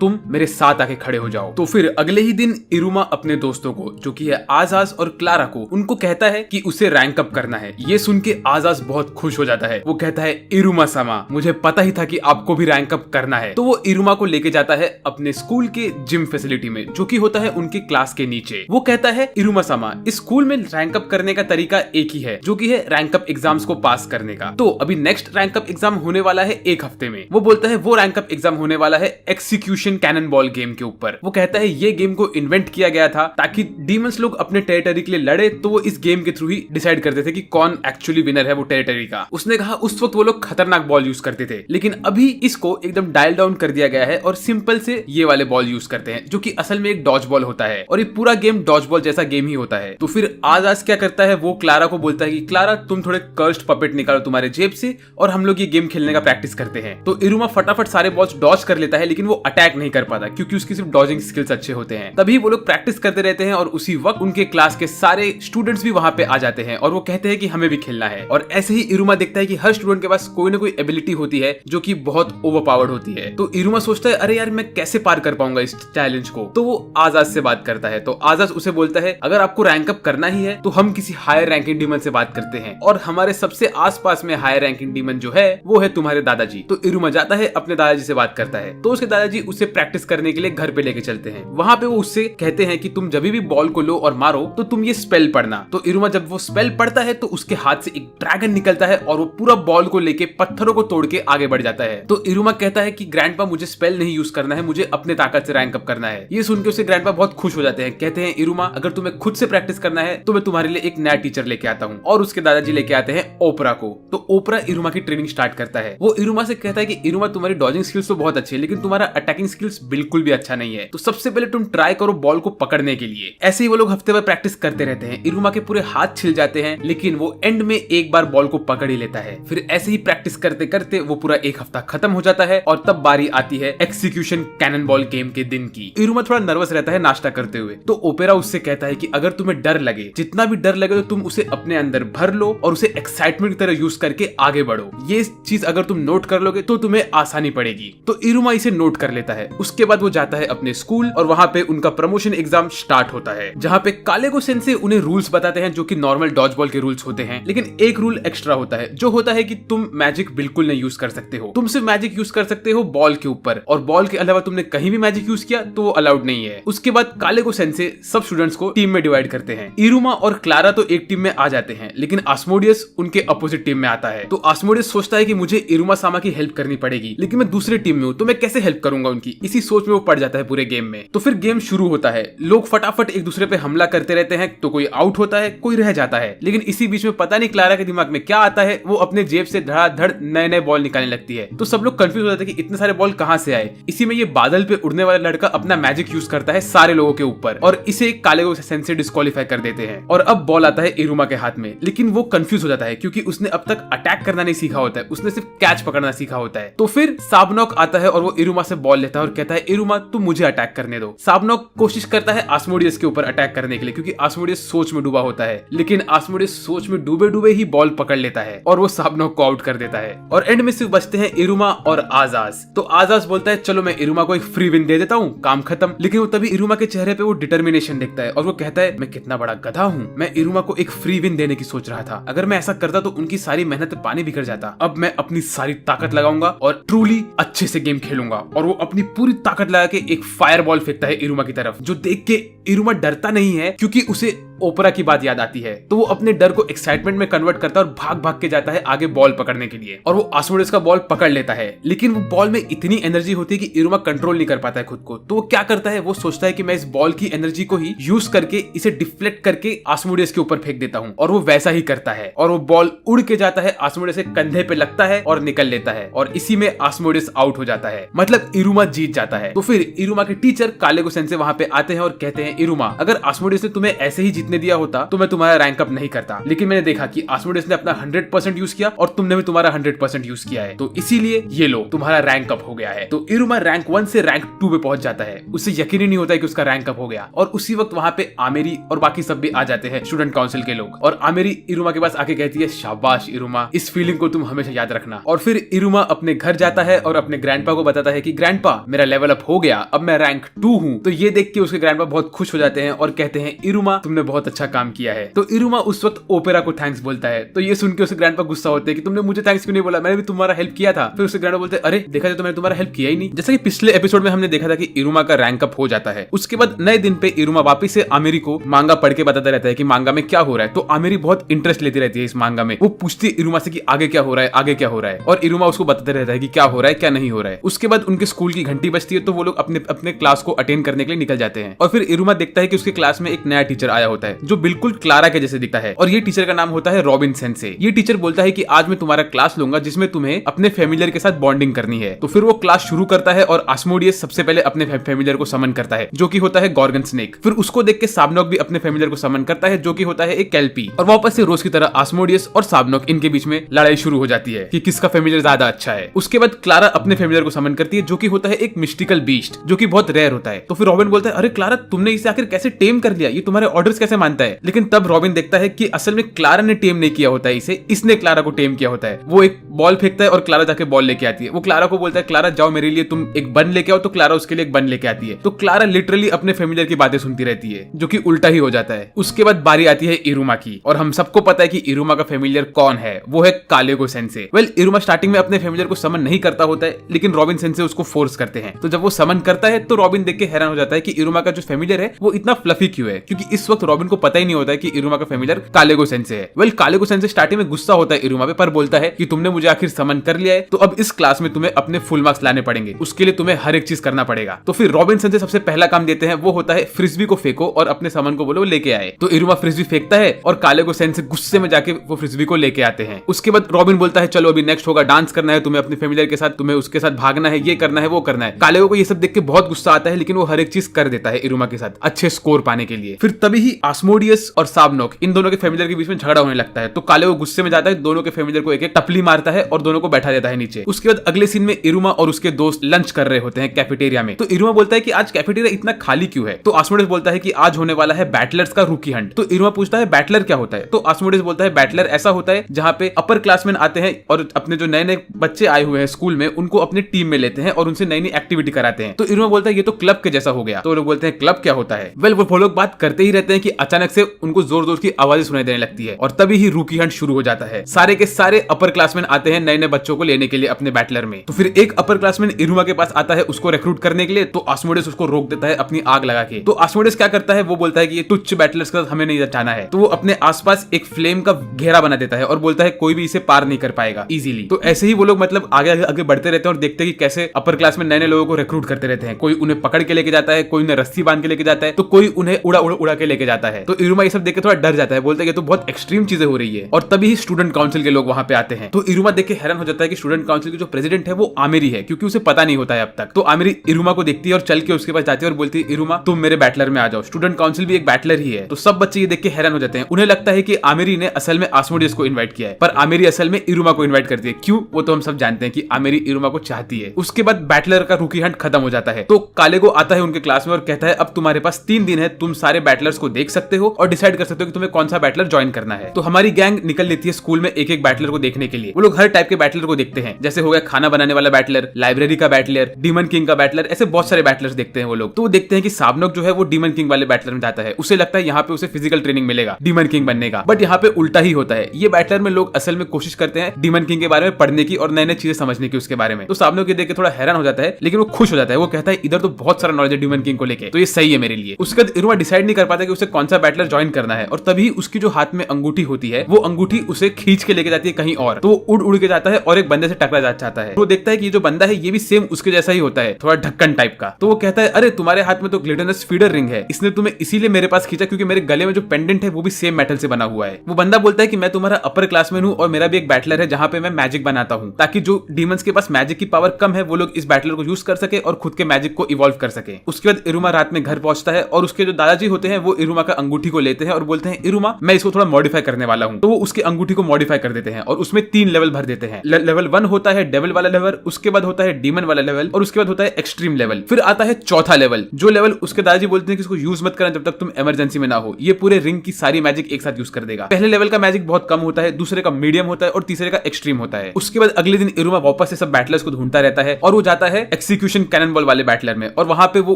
तुम मेरे साथ आके खड़े हो जाओ। तो फिर अगले ही दिन इरुमा अपने दोस्तों को जो कि है आजाज और क्लारा को उनको कहता है कि उसे रैंक अप करना है। ये सुन के आजाज बहुत खुश हो जाता है। वो कहता है इरुमा सामा मुझे पता ही था कि आपको भी रैंक अप करना है। तो वो इरुमा को लेके जाता है अपने स्कूल के जिम फैसिलिटी में जो कि होता है उनके क्लास के नीचे। वो कहता है इरुमा सामा इस स्कूल में रैंक अप करने का तरीका एक ही है जो कि है रैंक अप एग्जाम्स को पास करने का। तो अभी नेक्स्ट रैंक अप एग्जाम होने वाला है एक हफ्ते में। वो बोलता है वो रैंक अप एग्जाम होने वाला है एक्सिक्यूशन कैनन बॉल गेम के ऊपर। वो कहता है ये गेम को इन्वेंट किया गया था ताकि डीमंस लोग अपने टेरिटरी के लिए लड़े तो वो इस गेम के थ्रू ही डिसाइड करते थे कि कौन एक्चुअली विनर है वो टेरिटरी का। उसने कहा उस वक्त वो लोग खतरनाक बॉल यूज करते थे लेकिन अभी इसको एकदम डायल डाउन कर दिया गया है और सिंपल से ये वाले बॉल यूज करते हैं जो कि असल में एक डॉज बॉल होता है और ये पूरा गेम डॉज बॉल जैसा गेम ही होता है। तो फिर आजाज क्या करता है वो क्लारा को बोलता है कि क्लारा तुम थोड़े कर्स्ड पपेट निकालो तुम्हारे जेब से और हम लोग ये गेम खेलने का प्रैक्टिस करते हैं। तो इरुमा फटाफट सारे बॉल्स डॉज कर लेता है लेकिन वो अटैक नहीं कर पाता क्योंकि उसकी सिर्फ डॉजिंग स्किल्स अच्छे होते हैं। तभी वो लोग प्रैक्टिस करते रहते हैं और उसी वक्त उनके क्लास के सारे स्टूडेंट्स भी वहां पे आ जाते हैं और वो कहते हैं कि हमें भी खेलना है। और ऐसे ही इरुमा देखता है कि हर स्टूडेंट के पास कोई ना कोई एबिलिटी होती है जो कि बहुत ओवरपावर्ड होती है। तो इरुमा सोचता है अरे यार मैं कैसे पार कर पाऊंगा इस चैलेंज को। तो वो आजाद से बात करता है। तो आजाद उसे बोलता है अगर आपको रैंक अप करना ही है तो हम किसी हायर रैंकिंग डीमन से बात करते हैं और हमारे सबसे आसपास में हायर रैंकिंग डीमन जो है वो है तुम्हारे दादाजी। तो इरुमा जाता है अपने दादाजी से बात करता है। तो उसके दादाजी उसे प्रैक्टिस करने के लिए घर पे लेके चलते हैं। वहां पे वो उससे कहते हैं कि तुम जब भी बॉल को लो और मारो तो तुम ये स्पेल पढ़ना। तो इरुमा जब वो स्पेल पढ़ता है तो उसके हाथ से एक ड्रैगन निकलता है और वो पूरा बॉल को लेके पत्थरों को तोड़ के आगे बढ़ जाता है। तो इरुमा कहता है कि ग्रैंडपा मुझे स्पेल नहीं यूज करना है, मुझे अपने ताकत से रैंक अप करना है। ये सुन के उसे ग्रैंडपा बहुत खुश हो जाते हैं। कहते हैं इरुमा अगर तुम्हें खुद से प्रैक्टिस करना है तो मैं तुम्हारे लिए एक नया टीचर लेके आता हूँ। और उसके दादाजी लेके आते हैं ओपरा को। तो ओपरा इरुमा की ट्रेनिंग स्टार्ट करता है। वो इरुमा से कहता है कि इरुमा तुम्हारी डॉजिंग स्किल्स तो बहुत अच्छी है लेकिन तुम्हारा अटैकिंग स्किल्स बिल्कुल भी अच्छा नहीं है। तो सबसे पहले तुम ट्राई करो बॉल को पकड़ने के लिए। ऐसे ही वो लोग हफ्ते भर प्रैक्टिस करते रहते हैं। इरुमा के पूरे हाथ छिल जाते हैं लेकिन वो एंड में एक बार बॉल को पकड़ ही लेता है। फिर ऐसे ही प्रैक्टिस करते करते वो पूरा एक हफ्ता खत्म हो जाता है और तब बारी आती है एक्सिक्यूशन कैनन बॉल गेम के दिन की। इरुमा थोड़ा नर्वस रहता है नाश्ता करते हुए। तो ओपेरा उससे कहता है कि अगर तुम्हें डर लगे, जितना भी डर लगे, तो तुम उसे अपने अंदर भर लो और उसे एक्साइटमेंट की तरह यूज करके आगे बढ़ो। ये चीज अगर तुम नोट कर लोगे तो तुम्हें आसानी पड़ेगी। तो इरुमा इसे नोट कर लेता है। उसके बाद वो जाता है अपने स्कूल और वहां पे उनका प्रमोशन एग्जाम स्टार्ट होता है जहां पे कालेगो सेंसे उन्हें रूल्स बताते हैं जो कि नॉर्मल डॉज बॉल के रूल्स होते हैं लेकिन एक रूल एक्स्ट्रा होता है जो होता है कि तुम मैजिक बिल्कुल नहीं यूज कर सकते हो। तुम सिर्फ मैजिक यूज कर सकते हो बॉल के ऊपर और बॉल के अलावा तुमने कहीं भी मैजिक यूज किया तो वो अलाउड नहीं है। उसके बाद कालेगो सेंसे सब स्टूडेंट्स को टीम में डिवाइड करते हैं। इरुमा और क्लारा तो एक टीम में आ जाते हैं लेकिन आस्मोडियस उनके अपोजिट टीम में आता है। तो आस्मोडियस सोचता है कि मुझे इरुमा सामा की हेल्प करनी पड़ेगी लेकिन मैं दूसरे टीम में हूँ तो मैं कैसे हेल्प करूंगा उनकी। इसी सोच में वो पड़ जाता है पूरे गेम में। तो फिर गेम शुरू होता है। लोग फटाफट एक दूसरे पे हमला करते रहते हैं तो कोई आउट होता है कोई रह जाता है लेकिन इसी बीच में पता नहीं क्लारा के दिमाग में क्या आता है, वो अपने जेब से धड़ाधड़ नए नए बॉल निकालने लगती है। तो सब लोग कंफ्यूज हो जाते हैं कि इतने सारे बॉल कहां से आए। इसी में ये बादल पे उड़ने वाला लड़का अपना मैजिक यूज करता है सारे लोगों के ऊपर और इसे कालेगो सेंसे डिस्क्वालीफाई कर देते हैं। और अब बॉल आता है इरुमा के हाथ में लेकिन वो कंफ्यूज हो जाता है क्योंकि उसने अब तक अटैक करना नहीं सीखा होता है, उसने सिर्फ कैच पकड़ना सीखा होता है। तो फिर साबनॉक आता है और वो इरुमा से बॉल लेता है और कहता है इरुमा तुम मुझे अटैक करने दो। साबनॉक कोशिश करता है आस्मोडियस के ऊपर अटैक करने के लिए क्योंकि आस्मोडियस सोच में डूबा होता है लेकिन आस्मोडियस सोच में डूबे डूबे ही बॉल पकड़ लेता है और वो साबनॉक को आउट कर देता है। और एंड में सिर्फ बचते हैं इरुमा और आजाज। तो आजाज बोलता है चलो मैं इरुमा को एक फ्री विन दे देता हूँ, काम खत्म। लेकिन वो तभी इरुमा के चेहरे पे वो डिटर्मिनेशन दिखता है और वो कहता है मैं कितना बड़ा गधा हूँ, मैं इरुमा को एक फ्री विन देने की सोच रहा था। अगर मैं ऐसा करता तो उनकी सारी मेहनत पानी बिखर जाता। अब मैं अपनी सारी ताकत लगाऊंगा और ट्रूली अच्छे से गेम खेलूंगा। और वो अपनी पूरी ताकत लगा के एक फायर बॉल फेंकता है इरुमा की तरफ जो देख के इरुमा डरता नहीं है क्योंकि उसे ओपरा की बात याद आती है। तो वो अपने डर को एक्साइटमेंट में कन्वर्ट करता है और भाग भाग के जाता है आगे बॉल पकड़ने के लिए, और वो आस्मोडेस का बॉल पकड़ लेता है। लेकिन वो बॉल में इतनी एनर्जी होती है कि इरुमा कंट्रोल नहीं कर पाता है खुद को। तो वो क्या करता है, वो सोचता है कि मैं इस बॉल की एनर्जी को ही यूज करके इसे डिफ्लेक्ट करके आस्मोडेस के ऊपर फेंक देता हूँ, और वो वैसा ही करता है और वो बॉल उड़ के जाता है, आस्मोडेस के कंधे पे लगता है और निकल लेता है, और इसी में आस्मोडेस आउट हो जाता है, मतलब इरुमा जीत जाता है। तो फिर इरुमा के टीचर कालेगो सेंसे वहां पे आते हैं और कहते हैं, इरुमा, अगर आस्मोडेस ने तुम्हें ऐसे ही जीतने दिया होता तो मैं तुम्हारा रैंक अप नहीं करता, लेकिन मैंने देखा कि आस्मोडेस ने अपना 100% यूज किया और तुमने भी तुम्हारा 100% यूज किया है, तो इसीलिए ये लो तुम्हारा रैंक अप हो गया है। तो इरुमा रैंक 1 से रैंक 2 पे पहुंच जाता है। उसे यकीन ही नहीं होता है कि उसका रैंक अप हो गया, और उसी वक्त वहां पे आमेरी और बाकी सब भी आ जाते हैं, स्टूडेंट काउंसिल के लोग, और आमेरी इरुमा के पास आके कहती है, शाबाश इरुमा, इस फीलिंग को तुम हमेशा याद रखना। और फिर इरुमा अपने घर जाता है और अपने ग्रैंडपा को बताता है कि ग्रैंडपा, मेरा लेवल अप हो गया, अब मैं रैंक 2 हूँ। तो ये देख के उसके ग्रैंडपा बहुत खुश हो जाते हैं और कहते हैं, इरुमा तुमने बहुत अच्छा काम किया है। तो इरुमा उस वक्त ओपेरा को थैंक्स बोलता है। तो ये सुन के उसके ग्रैंडपा गुस्सा होते हैं कि तुमने मुझे थैंक्स क्यों नहीं बोला, मैंने भी तुम्हारा हेल्प किया था। फिर उसके ग्रैंडपा बोलते हैं, अरे देखा जाए तो मैंने तुम्हारा हेल्प किया ही नहीं। जैसा कि पिछले एपिसोड में हमने देखा था कि इरुमा का रैंक अप हो जाता है। उसके बाद नए दिन पे इरुमा वापिस से आमेरी को मांगा पढ़ के बताता रहता है कि मांगा में क्या हो रहा है। तो आमेरी बहुत इंटरेस्ट लेती रहती है इस मांगा में। वो पूछती है इरुमा से कि आगे क्या हो रहा है, आगे क्या हो रहा है, और इरुमा उसको बताते रहता है कि क्या हो रहा है क्या नहीं हो रहा है। उसके बाद उनके स्कूल की घंटी बजती है, तो वो लोग अपने अपने क्लास को अटेंड करने के लिए निकल जाते हैं। और फिर इरुमा देखता है कि उसके क्लास में एक नया टीचर आया होता है जो बिल्कुल क्लारा के जैसे दिखता है, और ये टीचर का नाम होता है रॉबिन सेंसे। ये टीचर बोलता है कि आज मैं तुम्हारा क्लास लूंगा जिसमें तुम्हें अपने फैमिलियर के साथ बॉन्डिंग करनी है। तो फिर वो क्लास शुरू करता है और आस्मोडियस सबसे पहले अपने फैमिलियर को समन करता है जो कि होता है गॉर्गन स्नेक। फिर उसको देख के साबनॉक भी अपने फैमिलियर को समन करता है जो कि होता है एक कैल्पी, और वापस से रोज की तरह आस्मोडियस और साबनॉक इनके बीच में लड़ाई शुरू हो जाती है कि किसका फैमिलियर ज्यादा अच्छा है। उसके बाद क्लारा अपने फैमिलियर को समन करती है जो कि होता है एक मिस्टिकल बीस्ट जो कि बहुत रेयर होता है। तो फिर रॉबिन बोलता है, अरे क्लारा, तुमने इसे आखिर कैसे टेम कर लिया, ये तुम्हारे ऑर्डर्स कैसे मानता है। लेकिन तब रॉबिन देखता है कि असल में क्लारा ने टेम नहीं किया होता है इसे, इसने क्लारा को टेम किया होता है। वो एक बॉल फेंकता है और क्लारा जाके बॉल लेके आती है। वो क्लारा को बोलता है, क्लारा जाओ मेरे लिए तुम एक बन लेके आओ। तो क्लारा उसके लिए एक बन लेके आती है। तो क्लारा लिटरली अपने फैमिलियर की बातें सुनती रहती है जो कि उल्टा ही हो जाता है। उसके बाद बारी आती है इरुमा की, और हम सबको पता है कि इरुमा का फैमिलियर कौन है, वो है कालेगो सेंसे। वेल, इरुमा स्टार्टिंग में अपने फैमिलियर को समन नहीं करता होता है, लेकिन रॉबिन सेंसे उसको फोर्स करते हैं। तो जब वो समन करता है तो रॉबिन देख के हैरान हो जाता है कि इरुमा का जो फैमिलियर है वो इतना फ्लफी क्यों है, क्योंकि इस वक्त रॉबिन को पता ही नहीं होता है कि इरुमा का फैमिलियर कालेगो सेंसे है। वेल, कालेगो सेंसे स्टार्टिंग में गुस्सा होता है इरुमा पे, पर बोलता है कि तुमने मुझे आखिर समन कर लिया है, तो अब इस क्लास में तुम्हें अपने फुल मार्क्स लाने पड़ेंगे, उसके लिए तुम्हें हर एक चीज करना पड़ेगा। तो फिर रॉबिन सेंसे सबसे पहला काम देते हैं, वो होता है फ्रिस्बी को फेंको और अपने समन को बोलो लेके आए। तो इरुमा फ्रिस्बी फेंकता है और कालेगो सेंसे गुस्से में जाके वो फ्रिस्बी को लेके आते हैं। उसके बाद रॉबिन बोलता है, चलो अभी नेक्स्ट होगा, डांस करना है तुम्हें अपने फैमिलियर के साथ, तुम्हें उसके साथ भागना है, ये करना है, वो करना है। कालेगो को ये सब देख के बहुत गुस्सा आता है, लेकिन वो हर एक चीज कर देता है इरुमा के साथ अच्छे स्कोर पाने के लिए। फिर तभी ही आस्मोडियस और साबनॉक इन दोनों के फैमिलियर के बीच में झगड़ा होने लगता है। तो कालेगो गुस्से में जाता है, दोनों के फैमिलियर को एक एक टपली मारता है और दोनों को बैठा देता है नीचे। उसके बाद अगले सीन में इरुमा और उसके दोस्त लंच कर रहे होते हैं कैफेटेरिया में। तो इरुमा बोलता है कि आज कैफेटेरिया इतना खाली क्यों है। तो आस्मोडियस बोलता है कि आज होने वाला है बैटलर्स का रूकी हंट। तो इरुमा पूछता है बैटलर क्या होता है। तो आस्मोडियस बोलता है बैटलर ऐसा होता है जहां पे अपर क्लासमैन आते हैं और अपने जो नए नए बच्चे आए हुए हैं स्कूल में उनको अपने टीम में लेते हैं और उनसे नई नई एक्टिविटी कराते हैं। तो इरुमा बोलता है ये तो क्लब के जैसा हो गया। तो लोग बोलते हैं क्लब क्या होता है। वेल, वो लोग बात करते ही रहते हैं कि अचानक से उनको जोर जोर की आवाजें सुनाई देने लगती है और तभी ही रूकी हंट शुरू हो जाता है। सारे के सारे अपर क्लासमैन आते हैं नए नए बच्चों को लेने के लिए अपने बैटलर में। तो फिर एक अपर क्लासमैन इरुमा के पास आता है उसको रिक्रूट करने के लिए। तो आस्मोडियस उसको रोक देता है अपनी आग लगा के। तो आस्मोडियस क्या करता है, वो बोलता है कि ये तुच्छ बैटलर्स के साथ हमें नहीं जाना है। तो वो अपने आसपास एक फ्लेम का घेरा बना देता है और बोलता है कोई भी इसे पार नहीं कर पाएगा इजीली। तो ऐसे ही वो लोग मतलब आगे आगे बढ़ते रहते हैं और देखते हैं कि कैसे अपर क्लास में नए नए लोगों को रिक्रूट करते रहते हैं। कोई उन्हें पकड़ के लेके जाता है, कोई उन्हें रस्सी बांध के लेके जाता है, तो कोई उन्हें उड़ा के लेके जाता है। तो इरुमा ये सब देख के थोड़ा डर जाता है, बोलता है ये तो बहुत एक्सट्रीम चीजें हो रही है। और तभी ही स्टूडेंट काउंसिल के लोग वहां पे आते हैं। तो इरुमा देख के हैरान हो जाता है कि स्टूडेंट काउंसिल के जो प्रेसिडेंट है वो आमेरी है, क्योंकि उसे पता नहीं होता है अब तक। तो आमेरी इरुमा को देखती है और चल के उसके पास जाती है और बोलती है इरुमा तुम मेरे बैटलर में आ जाओ, स्टूडेंट काउंसिल भी एक बैटलर ही है। तो सब बच्चे ये देख के हैरान हो जाते हैं। उन्हें लगता है कि आमेरी ने असल में आस्मोडियस को इन्वाइट किया है, पर आमेरी असल में इरुमा को इन्वाइट करती है। क्यों, वो तो हम सब जानते हैं कि आमेरी इरुमा को चाहती है। उसके बाद बैटलर का रूकी हंट खत्म हो जाता है। तो कालेगो आता है उनके क्लास में और कहता है अब तुम्हारे पास 3 दिन है, तुम सारे बैटलर्स को देख सकते हो और डिसाइड कर सकते हो कि तुम्हें कौन सा बैटलर ज्वाइन करना है। तो हमारी गैंग निकल लेती है स्कूल में एक एक बैटलर को देखने के लिए। वो लोग हर टाइप के बैटलर को देखते हैं, जैसे हो गया खाना बनाने वाला बैटलर, लाइब्रेरी का बैटलर, डीमन किंग का बैटलर, ऐसे बहुत सारे बैटलर्स देखते हैं वो लोग। तो वो देखते हैं कि साबनॉक जो है वो डीमन किंग वाले बैटलर में जाता है। उसे लगता है यहाँ पे उसे फिजिकल ट्रेनिंग मिलेगा डीमन किंग बनने का, बट यहाँ पे उल्टा ही होता है। ये बैटलर में लोग असल में कोशिश करते हैं डीमन किंग के बारे में पढ़ने की और नए नए चीजें समझने की उसके बारे में। तो साबनॉक देख के थोड़ा हैरान हो जाता है, लेकिन वो खुश हो जाता है। वो कहता है इधर तो बहुत सारा नॉलेज है डीमन किंग को लेके, तो ये सही है मेरे लिए। उसके बाद इरुमा डिसाइड नहीं कर पाता कि उसे कौन कौन सा बैटलर ज्वाइन करना है, और तभी उसकी जो हाथ में अंगूठी होती है वो अंगूठी उसे खींच के लेके जाती है कहीं और, तो वो उड़ उड़ के जाता है और एक बंदे से टकरा जाता है। वो देखता है कि ये जो बंदा है ये भी सेम उसके जैसा ही होता है, थोड़ा ढक्कन टाइप का। तो वो कहता है अरे तुम्हारे हाथ में तो ग्लिटनस फीडर रिंग है, इसने तुम्हें इसीलिए मेरे पास खींचा क्योंकि मेरे गले में जो पेंडेंट है वो भी सेम मेटल से बना हुआ है। वो बंदा बोलता है कि मैं तुम्हारा अपर क्लासमैन हूँ और मेरा भी एक बैटलर है जहाँ पे मैं मैजिक बनाता हूँ, ताकि जो डीमंस के पास मैजिक की पावर कम है वो लोग इस बैटलर को यूज कर सके और खुद के मैजिक को इवॉल्व कर सके। उसके बाद इरुमा रात में घर पहुंचता है और उसके जो दादाजी होते हैं वो इरुमा का अंगूठी को लेते हैं और बोलते हैं इरुमा मैं इसको थोड़ा मॉडिफाई करने वाला हूँ। तो वो उसके अंगूठी को मॉडिफाई कर देते हैं और उसमें 3 लेवल भर देते हैं। लेवल 1 होता है डेविल वाला लेवल, उसके बाद होता है डीमन वाला लेवल, और उसके बाद होता है एक्सट्रीम लेवल। फिर आता है चौथा लेवल, जो लेवल उसके दादाजी बोलते हैं कि इसको यूज मत करना जब तक तुम इमरजेंसी में ना हो, ये पूरे रिंग की सारी मैजिक एक साथ यूज कर देगा। पहले लेवल का मैजिक बहुत कम होता है, दूसरे का मीडियम होता है और तीसरे का एक्सट्रीम होता है। उसके बाद अगले दिन इरुमा वापस से सब बैटलर्स को ढूंढता रहता है और वो जाता है एक्सिक्यूशन कैनन बॉल वाले बैटलर में, और वहां पे वो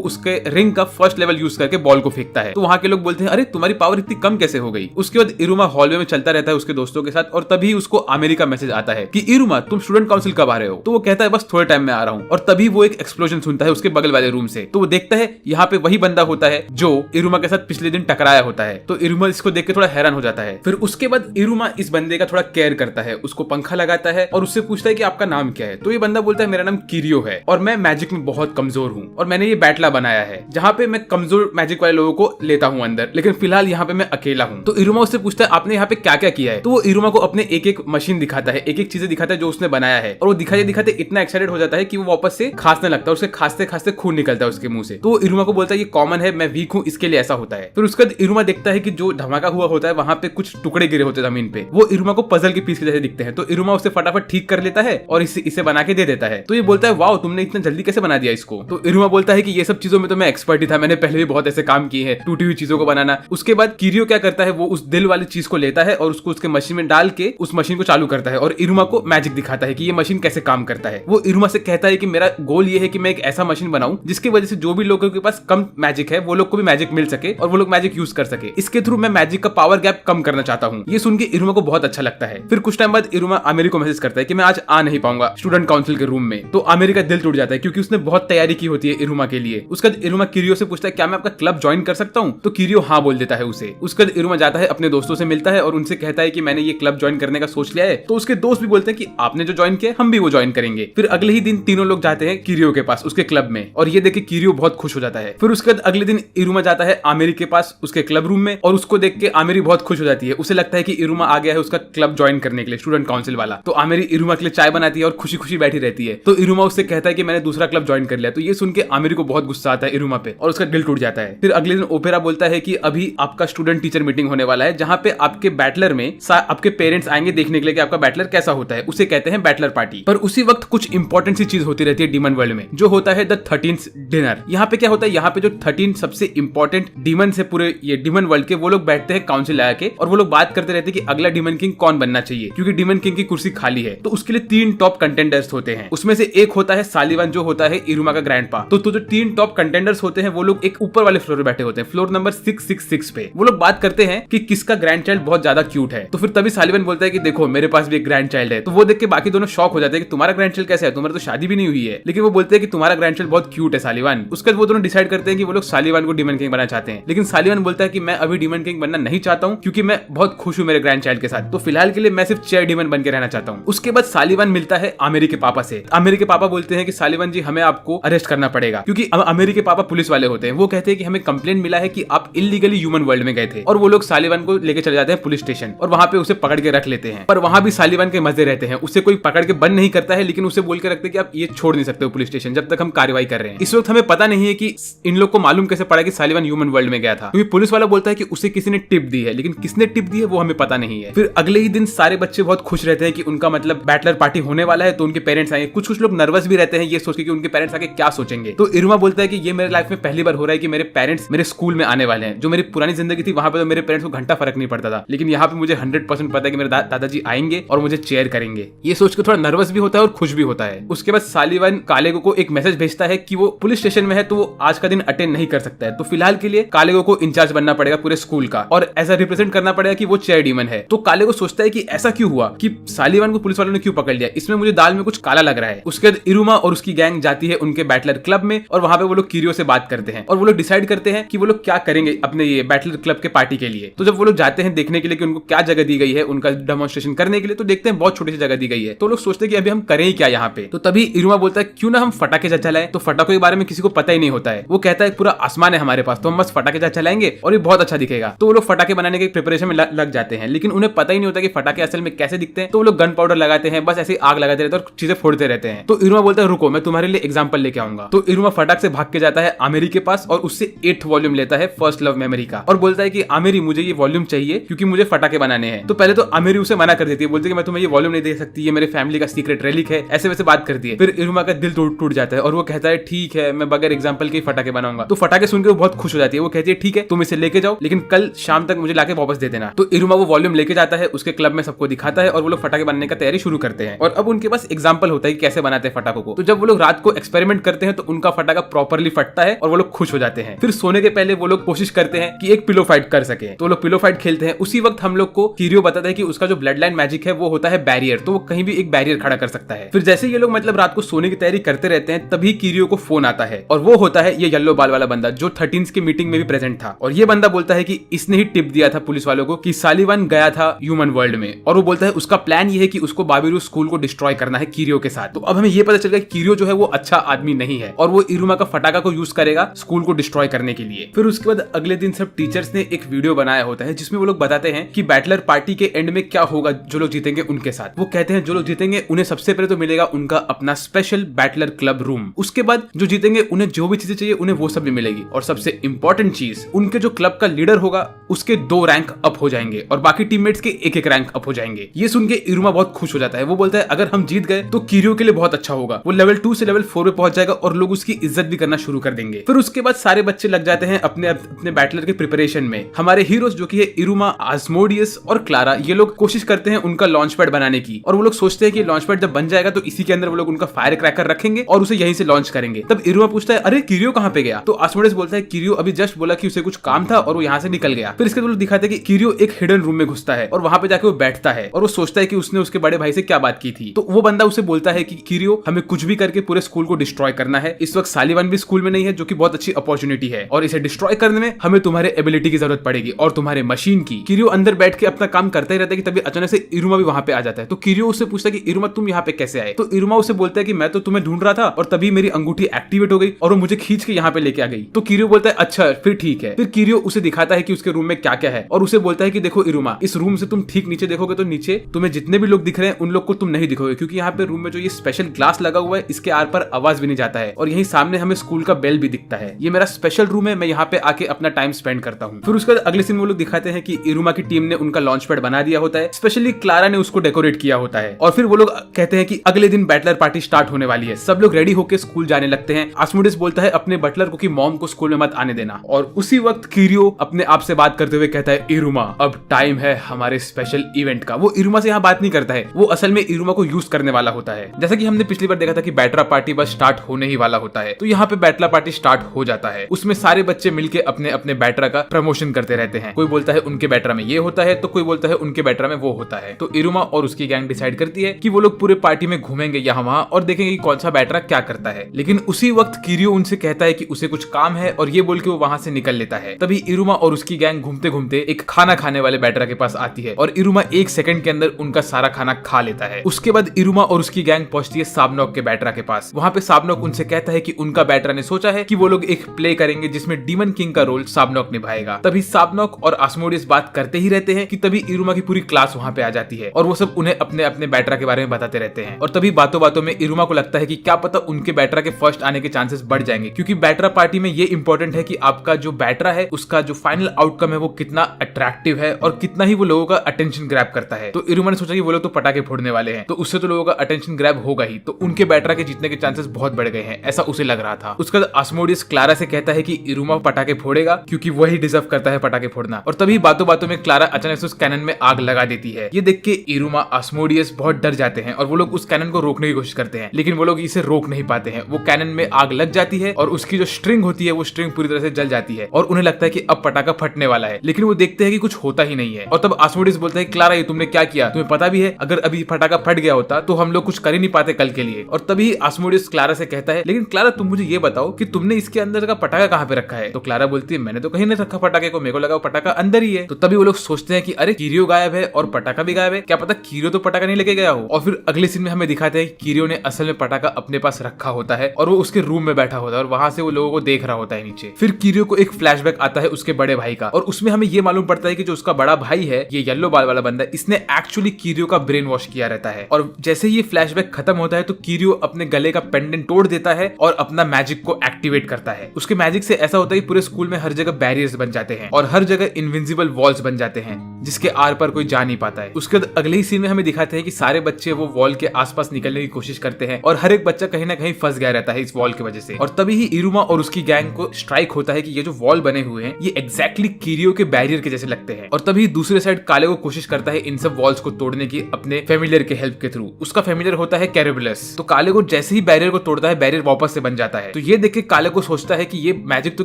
उसके रिंग का फर्स्ट लेवल यूज करके बॉल को फेंकता है। तो वहां के लोग बोलते हैं अरे तुम्हारी पावर इतनी कम कैसे हो गई। उसके बाद इरुमा हॉलवे में चलता रहता है उसके दोस्तों के साथ, और तभी उसको आमिर का मैसेज आता है कि इरुमा तुम स्टूडेंट काउंसिल कब आ रहे हो। तो वो कहता है बस थोड़े टाइम में आ रहा हूँ, और तभी वो एक एक्सप्लोजन सुनता है उसके बगल वाले रूम से। तो वो देखता है यहाँ पे वही बंदा होता है जो इरुमा के साथ पिछले दिन टकराया होता है। तो इरुमा इसको देख के थोड़ा हैरान हो जाता है। फिर उसके बाद इरुमा इस बंदे का थोड़ा केयर करता है, उसको पंखा लगाता है और उससे पूछता है कि आपका नाम क्या है। तो ये बंदा बोलता है मेरा नाम किरियो है और मैं मैजिक में बहुत कमजोर हूँ और मैंने ये बैटला बनाया है जहाँ पे मैं कमजोर मैजिक वाले लोगों को लेता हूँ अंदर, लेकिन फिलहाल यहाँ पे मैं अकेला हूँ। तो इरुमा उससे पूछता है आपने यहाँ पे क्या क्या किया है। तो वो इरुमा को अपने एक एक मशीन दिखाता है, एक एक चीजें दिखाता है जो उसने बनाया है, और वो दिखाते दिखाते इतना एक्साइटेड हो जाता है कि वो वापस से खांसने लगता है, उसके खांसते खांसते खून निकलता है उसके मुंह से। तो इरुमा को बोलता है ये कॉमन है, मैं वीक हूँ इसके लिए ऐसा होता है। फिर उसके बाद इरुमा देखता है कि जो धमाका हुआ होता है वहां पे कुछ टुकड़े गिरे होते हैं जमीन पे, वो इरुमा को पजल के पीस के जैसे दिखते हैं। तो इरुमा उसे फटाफट ठीक कर लेता है और इसे बना के दे देता है। तो ये बोलता है वाओ तुमने इतना जल्दी कैसे बना दिया इसको। तो इरुमा बोलता है कि ये सब चीजों में तो मैं एक्सपर्ट ही था, मैंने पहले भी बहुत ऐसे काम किए हैं टूटी हुई चीजों को बनाना। उसके बाद किरियो क्या करता है वो उस दिल वाली चीज को लेता है और उसको उसके मशीन में डाल के उस मशीन को चालू करता है और इरुमा को मैजिक दिखाता है कि ये मशीन कैसे काम करता है। वो इरुमा से कहता है कि मेरा गोल ये है कि मैं एक ऐसा मशीन बनाऊं जिसकी वजह से जो भी लोगों के पास कम मैजिक है वो लोग को भी मैजिक मिल सके और वो लोग मैजिक यूज कर सके। इसके थ्रू मैं मैजिक का पावर गैप कम करना चाहता हूँ। ये सुन के इरुमा को बहुत अच्छा लगता है। फिर कुछ टाइम बाद इरुमा आमिर को मैसेज करता है कि मैं आज आ नहीं पाऊंगा स्टूडेंट काउंसिल के रूम में। तो आमिर का दिल टूट जाता है क्योंकि उसने बहुत तैयारी की होती है इरुमा के लिए। उसके बाद इरुमा किरियो से पूछता है क्या मैं आपका क्लब ज्वाइन कर सकता हूँ। तो किरियो हाँ बोल देता है उसे। उसके बाद इरुमा जाता है अपने दोस्तों से मिलता है और उनसे कहता है कि मैंने ये क्लब ज्वाइन करने का सोच लिया है। तो उसके दोस्त भी बोलते हैं कि आपने जो ज्वाइन किया हम भी वो ज्वाइन करेंगे। फिर अगले ही दिन तीनों लोग जाते हैं किरियो के पास उसके क्लब में, और ये देख के किरियो बहुत खुश हो जाता है। फिर उसके बाद अगले दिन इरुमा जाता है आमिर के पास उसके क्लब रूम में, और उसको देख के आमिर बहुत खुश हो जाती है। उसे लगता है कि इरुमा आ गया है उसका क्लब ज्वाइन करने के लिए, स्टूडेंट काउंसिल वाला। तो आमिर इरुमा के लिए चाय बनाती है और खुशी खुशी बैठी रहती है। तो इरुमा उससे कहता है कि मैंने दूसरा क्लब ज्वाइन कर लिया। तो ये सुन के आमिर को बहुत गुस्सा आता है इरुमा पे और उसका दिल टूट जाता है। फिर अगले दिन ओपेरा बोलता है कि अभी आपका स्टूडेंट टीचर मीटिंग होने वाला है जहाँ पे आपके बैटलर में आपके पेरेंट्स आएंगे देखने के लिए कि आपका बैटलर कैसा होता है, उसे कहते हैं बैटलर पार्टी। पर उसी वक्त कुछ इंपॉर्टेंट सी चीज होती रहती है डीमन वर्ल्ड में, जो होता है द 13th डिनर। यहाँ पे क्या होता है, यहाँ पे जो 13 सबसे इंपॉर्टेंट डीमन है पूरे ये डीमन वर्ल्ड के, वो लोग बैठते हैं काउंसिल आके और वो लोग बात करते रहते हैं कि अगला डीमन किंग कौन बनना चाहिए, क्योंकि डीमन किंग की कुर्सी खाली है। तो उसके लिए 3 टॉप कंटेंडर्स होते हैं। उसमें से एक होता है सालिवान जो होता है इरुमा का ग्रैंडपा। तो जो 3 टॉप कंटेंडर्स होते हैं वो लोग एक ऊपर वाले फ्लोर पे बैठे होते हैं, फ्लोर नंबर 666 पे। वो लोग बात करते हैं कि किसका ग्रैंड चाइल्ड बहुत ज्यादा क्यूट है। तो फिर तभी सालिवान बोलता है कि देखो मेरे पास भी एक ग्रैंड चाइल्ड है। तो वो देख के बाकी दोनों शॉक हो जाते हैं कि तुम्हारा ग्रैंड चाइल्ड कैसा है, तुम्हारी तो शादी भी नहीं हुई है। लेकिन वो बोलते हैं कि तुम्हारा ग्रैंड चाइल्ड बहुत क्यूट है सालिवान। उसके बाद वो दोनों डिसाइड करते हैं कि वो लोग सालिवान को डीमन किंग बनना चाहते हैं। लेकिन सालिवान बोलता है कि मैं अभी डीमन किंग बनना नहीं चाहता हूँ क्योंकि मैं बहुत खुश हूँ मेरे ग्रैंड चाइल्ड के साथ। तो फिलहाल के लिए मैं सिर्फ चेयर डीमन बन के रहना चाहता हूँ। उसके बाद सालिवान मिलता है आमिर के पापा से। आमिर के पापा बोलते हैं कि सालिवान जी हमें आपको अरेस्ट करना पड़ेगा, क्योंकि आमिर के पापा पुलिस वाले होते हैं। वो कहते हैं कि हमें कंप्लेंट मिला है कि आप इलीगली ह्यूमन वर्ल्ड में गए थे, और वो लोग सालिवान को लेके चले जाते हैं पुलिस स्टेशन और वहां पे उसे पकड़ के रख लेते हैं। पर वहां भी सालिवान के मजे रहते हैं, उसे कोई पकड़ के बंद नहीं करता है, लेकिन उसे बोल के रखते हैं कि आप ये छोड़ नहीं सकते हो पुलिस स्टेशन जब तक हम कार्रवाई कर रहे हैं। इस वक्त हमें पता नहीं है कि इन लोग को मालूम कैसे पड़ा कि सालिवान ह्यूमन वर्ल्ड में गया था, क्योंकि पुलिस वाला बोलता है कि उसे किसी ने टिप दी है, लेकिन किसने टिप दी है वो हमें पता नहीं है। फिर अगले ही दिन सारे बच्चे बहुत खुश रहते हैं कि उनका मतलब बैटलर पार्टी होने वाला है, तो उनके पेरेंट्स आएंगे। कुछ लोग नर्वस भी रहते हैं ये सोच के कि उनके पेरेंट्स आके क्या सोचेंगे। तो इरुमा बोलता है कि ये मेरे लाइफ में पहली बार हो रहा है कि मेरे पेरेंट्स मेरे स्कूल में आने वाले हैं। जो मेरी पुरानी जिंदगी थी वहां पे तो मेरे पेरेंट्स को घंटा फर्क नहीं पड़ता था, लेकिन यहाँ पे मुझे 100% पता है कि मेरे दादाजी आएंगे और मुझे चेयर करेंगे। ये सोच के थोड़ा नर्वस भी होता है और खुश भी होता है। उसके बाद सालिवान कालेगो को एक मैसेज भेजता है कि वो पुलिस स्टेशन में है तो वो आज का दिन अटेंड नहीं कर सकता है। तो फिलहाल के लिए कालेगो को इंचार्ज बनना पड़ेगा पूरे स्कूल का, और ऐसा रिप्रेजेंट करना पड़ेगा कि वो चेयर डीमन है। तो कालेगो सोचता है कि ऐसा क्यों हुआ कि सालिवान को पुलिस वालों ने क्यों पकड़ लिया, इसमें मुझे दाल में कुछ काला लग रहा है। उसके बाद इरुमा और उसकी गैंग जाती है उनके बैटलर क्लब में, और वहां पे वो लोग किरियो से बात करते हैं और वो लोग डिसाइड करते हैं कि वो लोग क्या करेंगे अपने अपने ये बैटलर क्लब के पार्टी के लिए। तो जब वो लोग जाते हैं देखने के लिए कि उनको क्या जगह दी गई है उनका डेमोन्स्ट्रेशन करने के लिए, तो देखते हैं बहुत छोटी सी जगह दी गई है। तो लोग सोचते हैं कि अभी हम करें ही क्या यहाँ पे। तो तभी इरुमा बोलता है क्यों ना हम फटाके चलाएं। तो फटाकों के बारे में किसी को पता ही नहीं होता है। वो कहता है पूरा आसमान है हमारे पास, तो हम बस फटाके चलाएंगे और ये बहुत अच्छा दिखेगा। तो वो लोग फटाके बनाने के प्रिपरेशन में लग जाते हैं, लेकिन उन्हें पता ही नहीं होता कि फटाके असल में कैसे दिखते हैं। तो वो लोग गन पाउडर लगाते हैं, बस ऐसे आग लगाते रहते हैं और चीजें फोड़ते रहते हैं। तो इरुमा बोलता है रुको, मैं तुम्हारे लिए एग्जांपल लेके आऊंगा। तो इरुमा फटाक से भाग के जाता है आमेरी के पास और उससे 8th वॉल्यूम लेता है फर्स्ट लव मेमोरी का और बोलता है कि आमेरी मुझे ये वॉल्यूम चाहिए क्योंकि मुझे फटाके बनाने हैं। तो पहले तो आमेरी उसे मना कर देती है, बोलती है कि मैं तुम्हें ये वॉल्यूम नहीं दे सकती, ये मेरे फैमिली का सीक्रेट रेलिक है, ऐसे वैसे बात करती है। फिर इरुमा का दिल टूट जाता है और वो कहता है ठीक है, मैं बगैर एग्जाम्पल के फटाके बनाऊंगा। तो फटाके सुनकर वो बहुत खुश हो जाती है। वो कहती है ठीक है, तुम इसे लेके जाओ, लेकिन कल शाम तक मुझे लाके वापस दे देना। तो इरुमा वो वॉल्यूम लेके जाता है, उसके क्लब में सबको दिखाता है और वो लोग फटाके बनाने का तैयारी शुरू करते हैं। और अब उनके पास एग्जाम्पल होता है कि कैसे बनाते हैं फटाकों को। तो जब वो लोग रात को एक्सपेरिमेंट करते हैं तो उनका फटाका प्रॉपर्ली फटता है और वो लोग खुश हो जाते हैं। फिर सोने के पहले वो लोग कोशिश करते हैं कि एक पिलो फाइट कर सके। तो वो लोग पिलो फाइट खेलते हैं। उसी वक्त हम लोग को किरियो बताता है कि उसका जो ब्लड लाइन मैजिक है वो होता है बैरियर, तो वो कहीं भी एक बैरियर खड़ा कर सकता है। फिर जैसे ये लोग मतलब रात को सोने की तैयारी करते रहते हैं तभी किरियो को फोन आता है और वो होता है ये येलो बाल वाला बंदा जो 13th की मीटिंग में भी प्रेजेंट था। और ये बंदा बोलता है कि इसने ही टिप दिया था पुलिस वालों को कि सालिवन गया था ह्यूमन वर्ल्ड में, और वो बोलता है उसका प्लान ये है कि उसको बाबिरू स्कूल को डिस्ट्रॉय करना है किरियो के साथ। तो अब हमें ये पता चल गया कि किरियो जो है वो अच्छा आदमी नहीं है और वो इरुमा का फटाका को यूज करेगा स्कूल को डिस्ट्रॉय करने के लिए। फिर उसके बाद अगले दिन सब टीचर्स ने एक वीडियो बनाया होता है जिसमें वो लोग बताते हैं कि बैटलर पार्टी के एंड में क्या होगा जो लोग जीतेंगे उनके साथ। वो कहते हैं जो लोग जीतेंगे उन्हें सबसे पहले तो मिलेगा उनका अपना स्पेशल बैटलर क्लब रूम, उसके बाद जो जीतेंगे उन्हें जो भी चीजें चाहिए उन्हें वो सब भी मिलेगी, और सबसे इंपॉर्टेंट चीज उनके जो क्लब का लीडर होगा उसके 2 रैंक अप हो जाएंगे और बाकी टीममेट्स के 1-1 रैंक अप हो जाएंगे। ये सुन के इरुमा बहुत खुश हो जाता है। वो बोलता है अगर हम जीत गए तो किरियो के लिए बहुत अच्छा होगा, वो लेवल 2 से लेवल 4 पे पहुंच जाएगा और लोग उसकी इज्जत भी करना शुरू कर देंगे। फिर उसके बाद सारे बच्चे लग जाते हैं अपने अपने बैटलर के प्रिपरेशन में। हमारे हीरोज जो कि है इरुमा, आस्मोडियस और क्लारा, ये लोग कोशिश करते हैं उनका लॉन्च पैड बनाने की और वो लोग सोचते हैं कि लॉन्च पैड जब बन जाएगा तो इसी के अंदर वो लोग उनका फायर क्रैकर रखेंगे और उसे यहीं से लॉन्च करेंगे। तब इरुमा पूछता है अरे किरियो कहाँ पे गया? तो आस्मोडियस बोलता है किरियो अभी जस्ट बोला कि उसे कुछ काम था और वो यहाँ से निकल गया। फिर इसके बाद दिखाते हैं कि किरियो एक हिडन रूम में घुसता है और वहां पे जाके वो बैठता है और वो सोचता है कि उसने उसके बड़े भाई से क्या बात की थी। तो वो बंदा उसे बोलता है कि किरियो हमें कुछ भी करके पूरे स्कूल को डिस्ट्रॉय करना है। इस वक्त सालिवन भी स्कूल में नहीं है जो कि बहुत अच्छी अपॉर्चुनिटी है और इसे डिस्ट्रॉय करने में हमें तुम्हारे एबिलिटी की जरूरत पड़ेगी और तुम्हारे मशीन की। किरियो अंदर बैठ के अपना काम करता ही रहता है कि तभी अचानक से इरुमा भी वहां पे आ जाता है। तो किरियो उससे पूछता है कि इरुमा तुम यहाँ पे कैसे आए? तो इरुमा उसे बोलता है कि मैं तो तुम्हें ढूंढ रहा था और तभी मेरी अंगूठी एक्टिवेट हो गई और वो मुझे खींच के यहाँ पे लेके आ गई। तो किरियो बोलता है अच्छा फिर ठीक है। फिर किरियो उसे दिखाता है कि उसके रूम में क्या क्या है और उसे बोलता है कि देखो इरुमा, इस रूम से तुम ठीक नीचे देखोगे तो नीचे तुम्हें जितने भी लोग दिख रहे हैं उन लोग को तुम नहीं दिखोगे क्योंकि यहाँ पे रूम में जो ये स्पेशल ग्लास लगा हुआ है इसके आर पर आवाज भी नहीं जाता है और यही सामने हमें स्कूल का बेल भी दिखता है। ये मेरा स्पेशल रूम है, मैं यहाँ पे आके अपना टाइम स्पेंड करता हूँ। फिर उसके बाद अगले सीन में वो लोग दिखाते हैं कि इरुमा की टीम ने उनका लॉन्च पैड बना दिया होता है, स्पेशली क्लारा ने उसको डेकोरेट किया होता है और फिर वो लोग कहते हैं कि अगले दिन बैटलर पार्टी स्टार्ट होने वाली है। सब लोग रेडी होकर स्कूल जाने लगते हैं। आस्मोडियस बोलता है अपने बटलर को कि मॉम को स्कूल में मत आने देना और उसी वक्त किरियो अपने आप से बात करते हुए कहता है इरुमा अब टाइम है हमारे स्पेशल इवेंट का। वो इरुमा से यहाँ बात नहीं करता है, वो असल में इरुमा को यूज करने वाला होता है। जैसा कि हमने पिछली बार देखा था कि बैटरा पार्टी बस स्टार्ट होने ही वाला होता है, तो यहाँ पे बैटला पार्टी स्टार्ट हो जाता है। उसमें सारे बच्चे मिलके अपने अपने बैटरा का प्रमोशन करते रहते हैं। कोई बोलता है उनके बैटरा में ये होता है तो कोई बोलता है उनके बैटरा में वो होता है। तो इरुमा और उसकी गैंग डिसाइड करती है कि वो लोग पूरे पार्टी में घूमेंगे यहाँ वहाँ और देखेंगे कि कौन सा बैटरा क्या करता है। लेकिन उसी वक्त किरियो उनसे कहता है कि उसे कुछ काम है और ये बोल के वो वहां से निकल लेता है। तभी इरुमा और उसकी गैंग घूमते घूमते एक खाना खाने वाले बैटरा के पास आती है और इरुमा 1 सेकंड के अंदर उनका सारा खाना खा लेता है। उसके बाद इरुमा और उसकी गैंग पहुंचती है साबनॉक के बैटरा के पास। वहां पे साबनॉक उनसे कहता है कि उनका बैटरा ने सोचा है कि वो लोग एक प्ले करेंगे जिसमें डीमन किंग का रोल साबनॉक निभाएगा। तभी साबनॉक और आस्मोडियस बात करते ही रहते हैं कि तभी इरुमा की पूरी क्लास वहां पे आ जाती है और वो सब उन्हें अपने अपने बैटरा के बारे में बताते रहते हैं। और तभी बातों बातों में इरुमा को लगता है कि क्या पता उनके बैटरा के फर्स्ट आने के चांसेस बढ़ जाएंगे, क्योंकि बैटरा पार्टी में ये इंपॉर्टेंट है कि आपका जो बैटरा है उसका जो फाइनल आउटकम है वो कितना अट्रैक्टिव है और कितना ही वो लोगों का अटेंशन ग्रैब करता है। तो इरुमा ने सोचा कि वो लोग तो पटाखे फोड़ने वाले हैं तो उससे तो लोगों का अटेंशन ग्रैब होगा ही, तो उनके बैटरा के जीतने के चांसेस बहुत बढ़ गए हैं, ऐसा उसे लग रहा था। उसके बाद आस्मोडियस क्लारा से कहता है कि इरुमा पटाखे फोड़ेगा क्योंकि वही डिजर्व करता है पटाखे फोड़ना। और तभी बातों बातों में क्लारा अचानक से उस कैनन में आग लगा देती है। ये देख के इरुमा आस्मोडियस बहुत डर जाते हैं और वो लोग उस कैनन को रोकने की कोशिश करते हैं, लेकिन वो लोग इसे रोक नहीं पाते हैं। वो कैनन में आग लग जाती है और उसकी जो स्ट्रिंग होती है वो स्ट्रिंग पूरी तरह से जल जाती है और उन्हें लगता है कि अब पटाखा फटने वाला है, लेकिन वो देखते हैं कि कुछ होता ही नहीं है। और तब आस्मोडियस बोलता है क्लारा ये तुमने क्या किया? तुम्हें पता भी है अगर अभी पटाखा फट गया होता तो हम लोग कुछ कर ही नहीं पाते कल के लिए। और तभी आस्मोडियस क्लारा से कहता है लेकिन क्लारा तुम मुझे ये बताओ कि तुमने इसके अंदर का पटाखा कहाँ पे रखा है? तो क्लारा बोलती है मैंने तो कहीं नहीं रखा पटाखे को, मेरे को लगा वो पटाखा अंदर ही है। तो तभी वो लोग सोचते हैं कि अरे किरियो गायब है और पटाखा भी गायब है, क्या पता किरियो तो पटाखा नहीं लेके गया हो। और फिर अगले सीन में हमें दिखाते हैं कि किरियो ने असल में पटाखा अपने पास रखा होता है और वो उसके रूम में बैठा होता है और वहां से वो लोगों को देख रहा होता है नीचे। फिर किरियो को एक फ्लैशबैक आता है उसके बड़े भाई का और उसमें हमें ये मालूम पड़ता है कि जो उसका बड़ा भाई है, ये येलो बाल वाला बंदा, इसने एक्चुअली किरियो का ब्रेन वॉश किया रहता है। और जैसे ही ये फ्लैशबैक खत्म होता है तो किरियो अपने गले का पेंडेंट तोड़ देता है और अपना मैजिक को एक्टिवेट करता है। उसके मैजिक से ऐसा होता है कि पूरे स्कूल में हर जगह बैरियर्स बन जाते हैं और हर जगह इनविंसिबल वॉल्स बन जाते हैं जिसके आर पर कोई जा नहीं पाता है। उसके बाद अगले ही सीन में हमें दिखाते हैं कि सारे बच्चे वो वॉल के आसपास निकलने की कोशिश करते हैं और हर एक बच्चा कहीं ना कहीं फंस गया रहता है इस वॉल की वजह से। और तभी ही इरुमा और उसकी गैंग को स्ट्राइक होता है कि ये जो वॉल बने हुए हैं ये एग्जैक्टली किरियो के बैरियर के जैसे लगते हैं। और तभी दूसरे साइड काले को कोशिश करता है इन सब वॉल्स को तोड़ने की अपने फेमिलियर के हेल्प के थ्रू। उसका फेमिलियर होता है कैरेबुलस। तो काले को जैसे ही बैरियर को तोड़ता है बैरियर वापस से बन जाता है। तो ये देख के काले को सोचता है कि ये मैजिक तो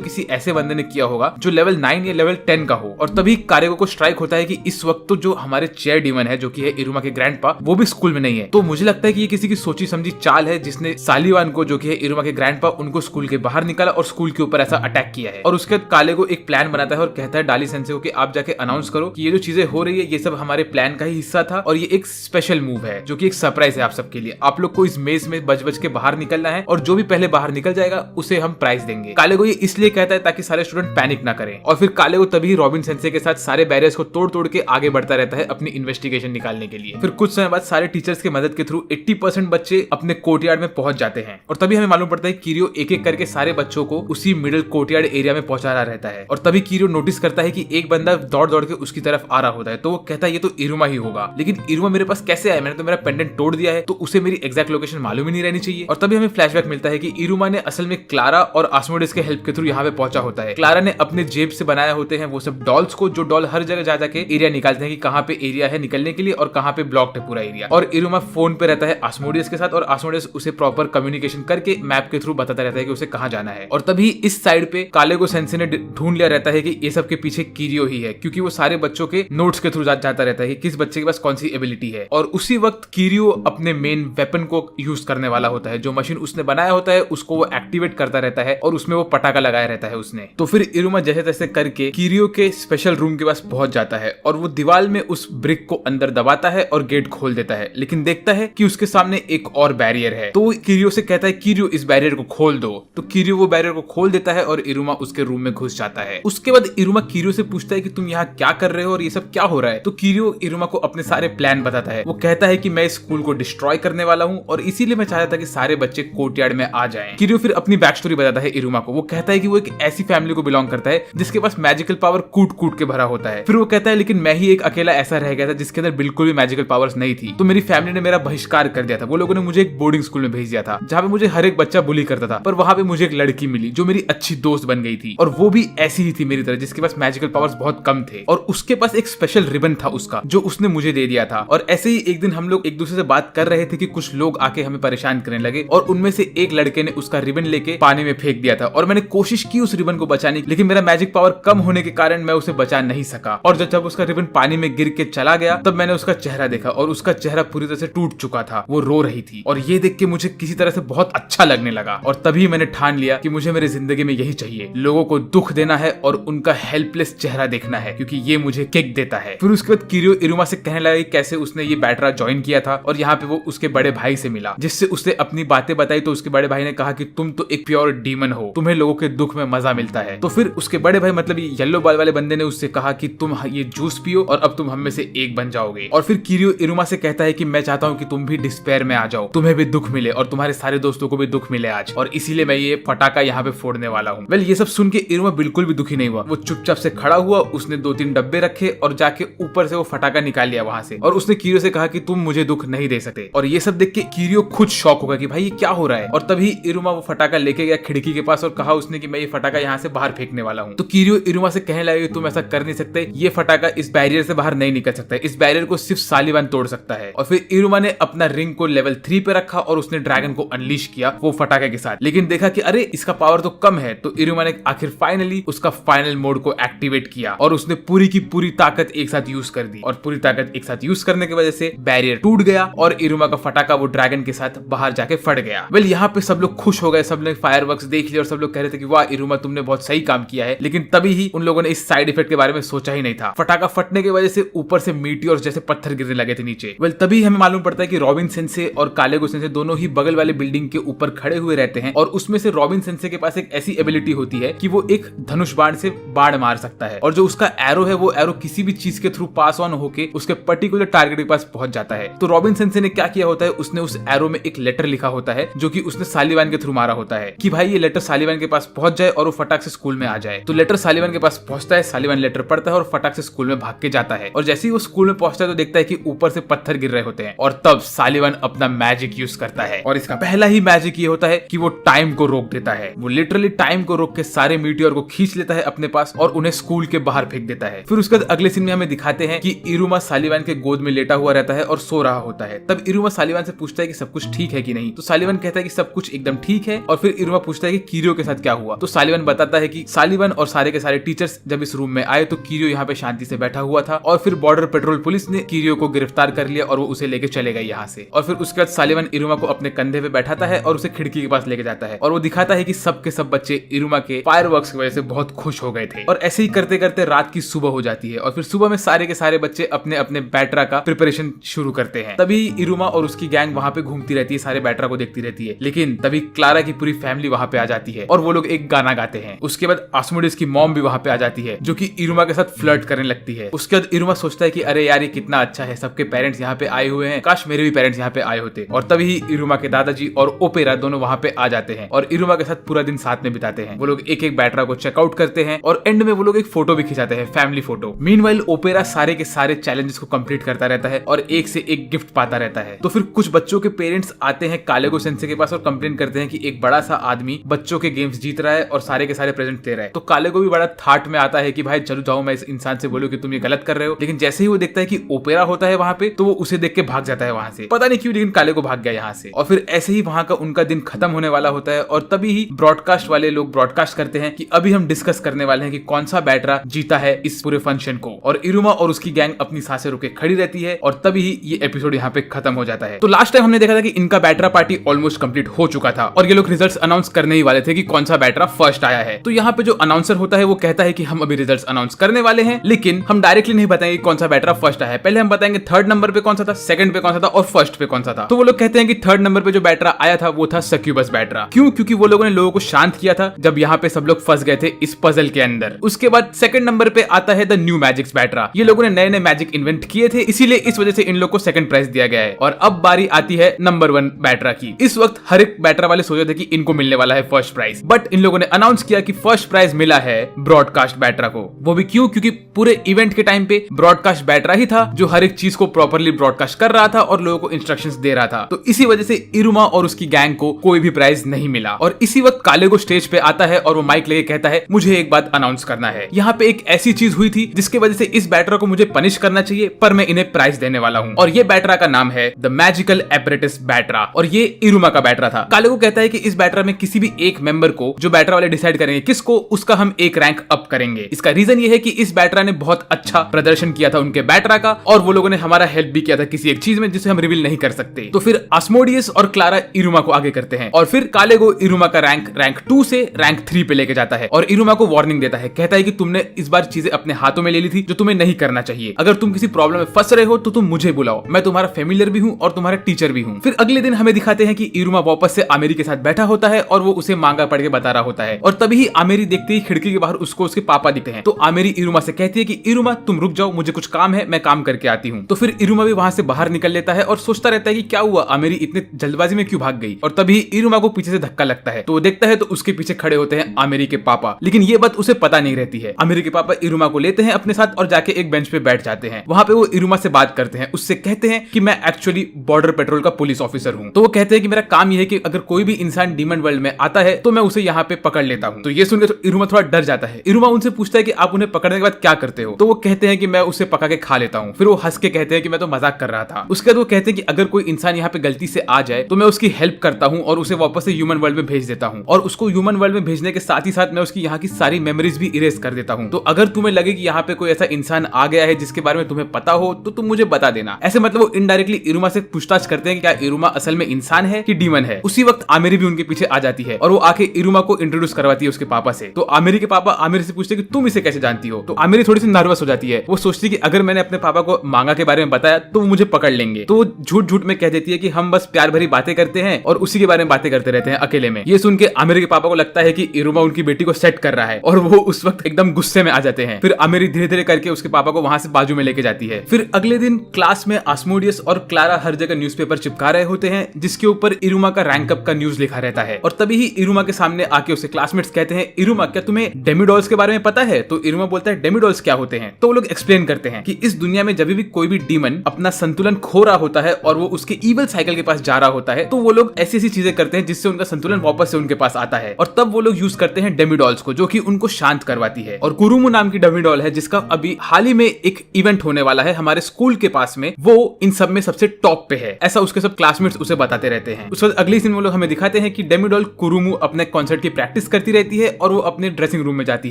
किसी ऐसे बंदे ने किया होगा जो लेवल 9 या लेवल 10 का हो। और तभी काले को स्ट्राइक होता है कि इस वक्त तो जो हमारे चेयर डीमन है, जो कि है इरुमा के ग्रैंडपा, वो भी स्कूल में नहीं है। तो मुझे लगता है कि ये किसी की सोची समझी चाल है जिसने सालीवान को, जो कि है इरुमा के ग्रैंडपा, उनको स्कूल के बाहर निकाला और स्कूल के ऊपर ऐसा अटैक किया है। और उसके बाद काले को एक प्लान बनाता है और कहता है डाली सेंसे को कि आप जाके अनाउंस करो कि ये जो चीजें हो रही है ये सब हमारे प्लान का ही हिस्सा था और ये एक स्पेशल मूव है जो कि एक सरप्राइज है आप सबके लिए। आप लोग को इस मेज में बच के बाहर निकलना है और जो भी पहले बाहर निकल जाएगा उसे हम प्राइज देंगे। काले को ये इसलिए कहता है ताकि सारे स्टूडेंट पैनिक ना करें। और फिर काले को तभी रॉबिन सेंसे के साथ सारे बैरियर्स को तोड़ के आगे बढ़ता रहता है अपनी इन्वेस्टिगेशन निकालने के लिए। फिर कुछ समय बाद सारे टीचर्स की मदद के थ्रू 80% बच्चे अपने कोर्टयार्ड में पहुंच जाते हैं। और तभी हमें मालूम पड़ता है किरियो एक एक करके सारे बच्चों को उसी मिडिल कोर्टयार्ड एरिया में पहुंचा रहा रहता है। और तभी किरियो नोटिस करता है कि एक बंदा दौड़ के उसकी तरफ आ रहा होता है। तो वो कहता है ये तो इरुमा ही होगा, लेकिन इरुमा मेरे पास कैसे आया, मैंने तो मेरा पेंडेंट तोड़ दिया है, तो उसे मेरी एग्जैक्ट लोकेशन मालूम ही नहीं रहनी चाहिए। और तभी हमें फ्लैशबैक मिलता है कि इरुमा ने असल में क्लारा और आस्मोडेस के हेल्प के थ्रू यहाँ पे पहुंचा होता है। क्लारा ने अपने जेब से बनाया होते हैं वो सब डॉल्स को, जो डॉल हर जगह जा जाके एरिया निकालते हैं कि कहाँ पे एरिया है निकलने के लिए और कहाँ पे ब्लॉक्ड है पूरा एरिया। और इरुमा फोन पे रहता है आस्मोडियस के साथ और आस्मोडियस उसे प्रॉपर कम्युनिकेशन करके मैप के थ्रू बताता रहता है कि उसे कहाँ जाना है। और तभी इस साइड पे काले को सेंसे ने ढूंढ लिया रहता है कि ये सब के पीछे किरियो ही है, क्योंकि वो सारे बच्चों के नोट्स के थ्रू जाता रहता है कि किस बच्चे के पास कौन सी एबिलिटी है। और उसी वक्त किरियो अपने मेन वेपन को यूज करने वाला होता है, जो मशीन उसने बनाया होता है उसको वो एक्टिवेट करता रहता है और उसमें वो पटाखा लगाया रहता है उसने। तो फिर इरुमा जैसे तैसे करके किरियो के स्पेशल रूम के पास पहुंच जाता है और वो दीवार में उस ब्रिक को अंदर दबाता है और गेट खोल देता है, लेकिन देखता है कि उसके सामने एक और बैरियर है। तो वो किरियो से कहता है किरियो इस बैरियर को खोल दो। तो किरियो वो बैरियर को खोल देता है और इरुमा उसके रूम में घुस जाता है। उसके बाद इरुमा किरियो से पूछता है कि तुम यहाँ क्या कर रहे हो और ये सब क्या हो रहा है। तो किरियो इरुमा को अपने सारे प्लान बताता है। वो कहता है कि मैं स्कूल को डिस्ट्रॉय करने वाला हूँ और इसीलिए मैं चाहता था कि सारे बच्चे कोर्टयार्ड में आ जाएं। किरियो फिर अपनी बैक स्टोरी बताता है इरुमा को। वो कहता है कि वो एक ऐसी फैमिली को बिलोंग करता है जिसके पास मैजिकल पावर कूट के भरा होता है। फिर वो कहता है लेकिन मैं ही एक अकेला ऐसा रह गया था जिसके अंदर बिल्कुल भी मैजिकल पावर्स नहीं थी, तो मेरी फैमिली ने मेरा बहिष्कार कर दिया था। वो लोगों ने मुझे एक बोर्डिंग स्कूल में भेज दिया था जहाँ पे मुझे हर एक बच्चा बुली करता था, पर वहाँ पे मुझे एक लड़की मिली जो मेरी अच्छी दोस्त बन गई थी और वो भी ऐसी ही थी मेरी तरह, जिसके पास मैजिकल पावर्स बहुत कम थे और उसके पास एक स्पेशल रिबन था उसका जो उसने मुझे दे दिया था। और ऐसे ही एक दिन हम लोग एक दूसरे से बात कर रहे थे कि कुछ लोग आके हमें परेशान करने लगे और उनमें से एक लड़के ने उसका रिबन लेके पानी में फेंक दिया था और मैंने कोशिश की उस रिबन को बचाने की, लेकिन मेरा मैजिक पावर कम होने के कारण मैं उसे बचा नहीं सका। और जब उसका रिबन पानी में गिर के चला गया तब मैंने उसका चेहरा देखा और उसका चेहरा पूरी तरह से टूट चुका था, वो रो रही थी और ये देख के मुझे किसी तरह से बहुत अच्छा लगने लगा। और तभी मैंने ठान लिया कि मुझे मेरी जिंदगी में यही चाहिए, लोगों को दुख देना है और उनका हेल्पलेस चेहरा देखना है, क्योंकि ये मुझे किक देता है। फिर उसके बाद किरियो इरुमा से कहने लगा कैसे उसने ये बैटरा ज्वाइन किया था और यहाँ पे वो उसके बड़े भाई से मिला, जिससे उससे अपनी बातें बताई। तो उसके बड़े भाई ने कहा कि तुम तो एक प्योर डीमन हो, तुम्हें लोगों के दुख में मजा मिलता है। तो फिर उसके बड़े भाई मतलब ये येलो बाल वाले बंदे ने उससे कहा कि तुम ये जूस पियो और अब तुम हम में से एक बन जाओगे। और फिर किरियो इरुमा से कहता है कि मैं चाहता हूँ कि तुम भी डिस्पेयर में आ जाओ, तुम्हें भी दुख मिले और तुम्हारे सारे दोस्तों को भी दुख मिले आज, और इसीलिए मैं ये फटाका यहाँ पे फोड़ने वाला हूँ। वेल ये सब सुन के इरुमा बिल्कुल भी दुखी नहीं हुआ, वो चुपचाप से खड़ा हुआ, उसने 2-3 डब्बे रखे और जाके ऊपर से वो फटाका निकाल लिया वहां से, और उसने किरियो से कहा कि तुम मुझे दुख नहीं दे सकते। और ये सब देख के किरियो खुद शॉक होगा कि भाई ये क्या हो रहा है। और तभी इरुमा वो फटाका लेके गया खिड़की के पास और कहा उसने कि मैं ये फटाका यहाँ से बाहर फेंकने वाला हूँ। तो किरियो इरुमा से कहने लगा तुम ऐसा कर नहीं सकते, ये फटाका इस बैरियर से बाहर नहीं निकल सकता, इस बैरियर को सिर्फ सालीवान तोड़ सकता है। और फिर इरुमा ने अपना रिंग को लेवल 3 पे रखा और उसने ड्रैगन को अनलीश किया वो फटाके के साथ, लेकिन देखा कि अरे इसका पावर तो कम है। तो इरुमा ने आखिर फाइनली उसका फाइनल मोड को एक्टिवेट किया और उसने पूरी की पूरी ताकत एक साथ यूज कर दी, और पूरी ताकत एक साथ यूज करने की वजह से बैरियर टूट गया और इरुमा का फटाका वो ड्रैगन के साथ बाहर जाके फट गया। वेल यहाँ पे सब लोग खुश हो गए, सब लोग फायरवर्क्स देख लिया और सब लोग कह रहे थे कि वाह इरुमा तुमने बहुत सही काम किया किया है, लेकिन तभी ही उन लोगों ने इस साइड इफेक्ट के बारे में सोचा ही नहीं था। फटाका फटने की वजह से ऊपर से मीटियोर्स जैसे पत्थर गिरने लगे थे नीचे। वेल तभी हमें मालूम पड़ता है कि रॉबिन सेंसे और कालेगो सेंसे दोनों ही बगल वाले बिल्डिंग के ऊपर खड़े हुए रहते हैं, और उसमें से रॉबिन सेंसे के पास एक ऐसी एबिलिटी होती है कि वो एक धनुष बाण से बाण मार सकता है, और जो उसका एरो है वो एरो किसी भी चीज के थ्रू पास ऑन होके उसके पर्टिकुलर टारगेट के पास पहुंच जाता है। तो रॉबिन सेंसे ने क्या किया होता है, उसने उस एरो में एक लेटर लिखा होता है जो कि उसने सालिवान के थ्रू मारा होता है कि भाई ये लेटर सालिवान के पास पहुंच जाए और वो फटाक से स्कूल में आ जाए। तो लेटर सालिवान के पास पहुंचता है, सालिवान लेटर पढ़ता है और फटाक से स्कूल में भाग के जाता है, और जैसे ही वो स्कूल में पहुंचता है तो देखता है कि ऊपर से पत्थर गिर रहे होते हैं, और तब सालिवान अपना मैजिक यूज करता है, और इसका पहला ही मैजिक ये होता है कि वो टाइम को रोक देता है। वो लिटरली टाइम को रोक के सारे मीटियोर को खींच लेता है अपने पास और उन्हें स्कूल के बाहर फेंक देता है। फिर उसके बाद अगले सीन में हमें दिखाते हैं कि इरुमा सालिवान के गोद में लेटा हुआ रहता है और सो रहा होता है। तब इरुमा सालिवान से पूछता है कि सब कुछ ठीक है कि नहीं, तो सालिवान कहता है कि सब कुछ एकदम ठीक है, और फिर इरुमा पूछता है कि किरियो के साथ क्या हुआ। तो सालिवान बताता है कि सालिवान और सारे के सारे टीचर्स जब इस रूम में आए तो किरियो यहाँ पे शांति से बैठा हुआ था, और फिर बॉर्डर पेट्रोल पुलिस ने किरियो को गिरफ्तार कर लिया और वो उसे लेके चले गए यहाँ से। और फिर उसके बाद सालिवान इरुमा को अपने कंधे पे बैठाता है और उसे खिड़की के पास लेके जाता है, और वो दिखाता है कि सब के सब बच्चे इरुमा के फायरवर्क्स की वजह से बहुत खुश हो गए थे। और ऐसे ही करते करते रात की सुबह हो जाती है, और फिर सुबह में सारे के सारे बच्चे अपने अपने बैटरा का प्रिपरेशन शुरू करते हैं। तभी इरुमा और उसकी गैंग वहां पे घूमती रहती है, सारे बैटरा को देखती रहती है, लेकिन तभी क्लारा की पूरी फैमिली वहां पे आ जाती है और वो लोग एक गाना गाते हैं। उसके बाद आस्मोडियस की मॉम भी वहां पे आ जाती है जो कि इरुमा के साथ फ्लर्ट करने लगती है। उसके बाद इरुमा सोचता है कि अरे यार ये कितना अच्छा है, सबके पेरेंट्स यहाँ पे आए हुए हैं, काश मेरे भी पेरेंट्स यहाँ पे आए होते। और तभी इरुमा के दादाजी और ओपेरा दोनों वहां पे आ जाते हैं और इरुमा के साथ पूरा दिन साथ में बिताते हैं। वो लोग एक एक बैटरा को चेकआउट करते हैं और एंड में वो लोग एक फोटो भी खिंचाते हैं, फैमिली फोटो। मीनवाइल ओपेरा सारे के सारे चैलेंजेस को कंप्लीट करता रहता है और एक से एक गिफ्ट पाता रहता है। तो फिर कुछ बच्चों के पेरेंट्स आते हैं कालेगो सेंसे के पास और कंप्लेन करते हैं कि एक बड़ा सा आदमी बच्चों के गेम्स जीत रहा है और सारे के सारे प्रेजेंट दे रहा है। तो कालेगो भी बड़ा थाट में आता है कि भाई चलो जाओ, मैं इस इंसान से बोलूं कि तुम ये गलत कर रहे हो। लेकिन जैसे ही वो देखता है कि ओपेरा होता है वहां पे, तो वो उसे देख के भाग जाता है वहां से, पता नहीं क्यों, लेकिन कालेगो भाग गया यहाँ से। और फिर ऐसे ही वहां का उनका दिन खत्म होने वाला होता है, और तभी ही ब्रॉडकास्ट वाले लोग ब्रॉडकास्ट करते हैं कि अभी हम डिस्कस करने वाले हैं कि कौन सा बैटरा जीता है इस पूरे फंक्शन को। और इरुमा और उसकी गैंग अपनी सांसें रोके खड़ी रहती है, और तभी ही ये एपिसोड यहाँ पे खत्म हो जाता है। तो लास्ट टाइम हमने देखा था कि इनका बैटरा पार्टी ऑलमोस्ट कंप्लीट हो चुका था और ये लोग रिजल्ट्स अनाउंस करने ही वाले थे कि कौन सा बैटरा फर्स्ट आया है। तो यहाँ पे जो अनाउंसर होता है वो कहता है कि हम अभी रिजल्ट्स अनाउंस करने वाले हैं, लेकिन हम डायरेक्टली नहीं बताएंगे कौन सा बैटरा फर्स्ट आया है। पहले हम बताएंगे थर्ड नंबर पे कौन सा था, सेकंड पे कौन सा था और फर्स्ट पे कौन सा था। तो वो लोग कहते हैं कि थर्ड नंबर पे जो बैटरा आया था वो था सक्यूबस बैटरा। क्यों? क्योंकि वो लोगों ने लोगों को शांत किया था जब यहाँ पे सब लोग फंस गए थे इस पजल के अंदर। उसके बाद सेकंड नंबर पे आता है द न्यू मैजिक्स बैटरा। ये लोगों ने नए नए मैजिक इन्वेंट किए थे, इसीलिए इस वजह से इन लोग को सेकंड प्राइज दिया गया है। और अब बारी आती है नंबर 1 बैटरा की। इस वक्त हर एक बैटरा वाले सोचे थे कि इनको मिलने वाला है फर्स्ट प्राइज, बट इन लोगों ने अनाउंस किया कि फर्स्ट प्राइज मिला है ब्रॉडकास्ट बैटरा को। वो भी क्यों? क्योंकि पूरे इवेंट के टाइम पे ब्रॉडकास्ट बैटरा ही था जो हर एक चीज को प्रॉपर्ली ब्रॉडकास्ट कर रहा था और लोगों को इंस्ट्रक्शंस दे रहा था। तो इसी वजह से इरुमा और उसकी गैंग को कोई भी प्राइज नहीं मिला। और इसी वक्त कालेगो स्टेज पे आता है और वो माइक लेके कहता है मुझे एक बात अनाउंस करना है। यहाँ पे एक ऐसी चीज हुई थी जिसकी वजह से इस बैटरा को मुझे पनिश करना चाहिए, पर मैं इन्हें प्राइज देने वाला हूँ। और ये बैटरा का नाम है द मैजिकल एपरेटिस बैटरा, और ये इरुमा का बैटरा था। कालेगो कहता है कि इस बैटरा में किसी भी एक मेंबर को, जो बैटरा वाले डिसाइड करेंगे किसको, उसका हम एक रैंक अप करेंगे। इसका रीजन ये है कि इस बैटरा ने बहुत अच्छा प्रदर्शन किया था उनके बैटरा का, और वो लोगों ने हमारा हेल्प भी किया था किसी एक चीज में जिसे हम रिवील नहीं कर सकते। तो फिर आस्मोडियस और क्लारा इरुमा को आगे करते हैं, और फिर कालेगो इरुमा का रैंक 2 से रैंक 3 पे लेके जाता है और इरुमा को वार्निंग देता है। कहता है कि तुमने इस बार चीजें अपने हाथों में ले ली थी जो तुम्हें नहीं करना चाहिए। अगर तुम किसी प्रॉब्लम में फंस रहे हो तो तुम मुझे बुलाओ, मैं तुम्हारा फेमिलियर भी हूँ और तुम्हारा टीचर भी हूँ। फिर अगले दिन हमें दिखाते हैं कि इरुमा वापस से आमेरी के साथ बैठा होता है और वो उसे मांगा पढ़ के बता रहा होता है। और तभी ही आमेरी देखते ही खिड़की के बाहर उसको उसके पापा दिखते हैं। तो आमेरी इरुमा से कहती है कि इरुमा तुम रुक जाओ, मुझे कुछ काम है, मैं काम करके आती हूँ। तो फिर इरुमा भी वहां से बाहर निकल लेता है और सोचता रहता है कि क्या हुआ, आमेरी इतने जल्दबाजी में क्यों भाग गई। और तभी इरुमा को पीछे से धक्का लगता है, तो वो देखता है तो उसके पीछे खड़े होते हैं आमेरी के पापा। लेकिन ये बात उसे पता नहीं रहती है। आमेरी के पापा इरुमा को लेते हैं अपने साथ और जाके एक बेंच पे बैठ जाते हैं। वहां पे वो इरुमा से बात करते हैं, उससे कहते हैं कि मैं एक्चुअली बॉर्डर पेट्रोल का पुलिस ऑफिसर हूँ। तो वो कहते हैं कि मेरा काम ये है कि अगर कोई भी इंसान डीमन वर्ल्ड में आता है तो मैं उसे यहाँ पे पकड़ लेता हूँ। तो ये सुनकर तो इरुमा थोड़ा डर जाता है। इरुमा उनसे पूछता है कि आप उन्हें पकड़ने के बाद क्या करते हो। तो वो कहते हैं कि मैं उसे पका के खा लेता हूँ। फिर वो हंस के कहते हैं कि मैं तो मजाक कर रहा था। उसके बाद वो कहते हैं कि अगर कोई इंसान यहाँ पे गलती से आ जाए तो मैं उसकी हेल्प करता हूँ और उसे वापस से ह्यूमन वर्ल्ड में भेज देता हूँ, और उसको ह्यूमन वर्ल्ड में भेजने के साथ ही साथ मैं उसकी यहाँ की सारी मेमोरीज भी इरेज कर देता हूँ। तो अगर तुम्हें लगे कि यहाँ पे कोई ऐसा इंसान आ गया है जिसके बारे में तुम्हें पता हो तो तुम मुझे बता देना। ऐसे मतलब वो इनडायरेक्टली इरुमा से पूछताछ करते हैं कि क्या इरुमा असल में इंसान है कि डीमन है। उसी वक्त आमेरी भी उनके पीछे आ जाती है और वो आके इरुमा को इंट्रोड्यूस करवाती है उसके पापा से। तो आमिर के पापा आमिर से पूछते कि तुम इसे कैसे जानती हो। तो आमिर थोड़ी सी नर्वस हो जाती है, वो सोचती कि अगर मैंने अपने पापा को मांगा के बारे में बताया तो वो मुझे पकड़ लेंगे। तो वो झूठ झूठ में कह देती है कि हम बस प्यार भरी बातें करते हैं और उसी के बारे में बातें करते रहते हैं अकेले में। ये सुन के आमिर के पापा को लगता है कि इरुमा उनकी बेटी को सेट कर रहा है और वो उस वक्त एकदम गुस्से में आ जाते हैं। फिर आमिर धीरे धीरे करके उसके पापा को वहां से बाजू में लेके जाती है। फिर अगले दिन क्लास में आस्मोडियस और क्लारा हर जगह न्यूज़पेपर चिपका रहे होते हैं जिसके ऊपर इरुमा का रैंक अप का न्यूज लिखा रहता है। और तभी ही इरुमा के सामने आके उसके क्लासमेट्स कहते हैं, इरुमा क्या तुम्हें डेमिडॉल्स के बारे में पता है? तो इरुमा बोलता है डेमिडॉल्स क्या होते हैं? तो वो लोग एक्सप्लेन करते हैं कि इस दुनिया में जब भी कोई भी डीमन अपना संतुलन खो रहा होता है और वो उसके इविल साइकिल के पास जा रहा होता है तो वो लोग ऐसी ऐसी चीजें करते हैं जिससे उनका संतुलन वापस से उनके पास आता है। और तब वो लोग यूज करते हैं डेमिडॉल्स को, जो कि उनको शांत करवाती है। और कुरुमु नाम की डेमिडॉल है जिसका अभी हाल ही में एक इवेंट होने वाला है हमारे स्कूल के पास में, वो इन सब में सबसे टॉप पे है, ऐसा उसके सब क्लासमेट्स उसे बताते रहते हैं। उस वक्त अगली सीन में लोग हमें दिखाते हैं कि डेमिडॉल कुरुमु अपने कॉन्सर्ट की प्रैक्टिस करती रहती है और वो अपने ड्रेसिंग रूम में जाती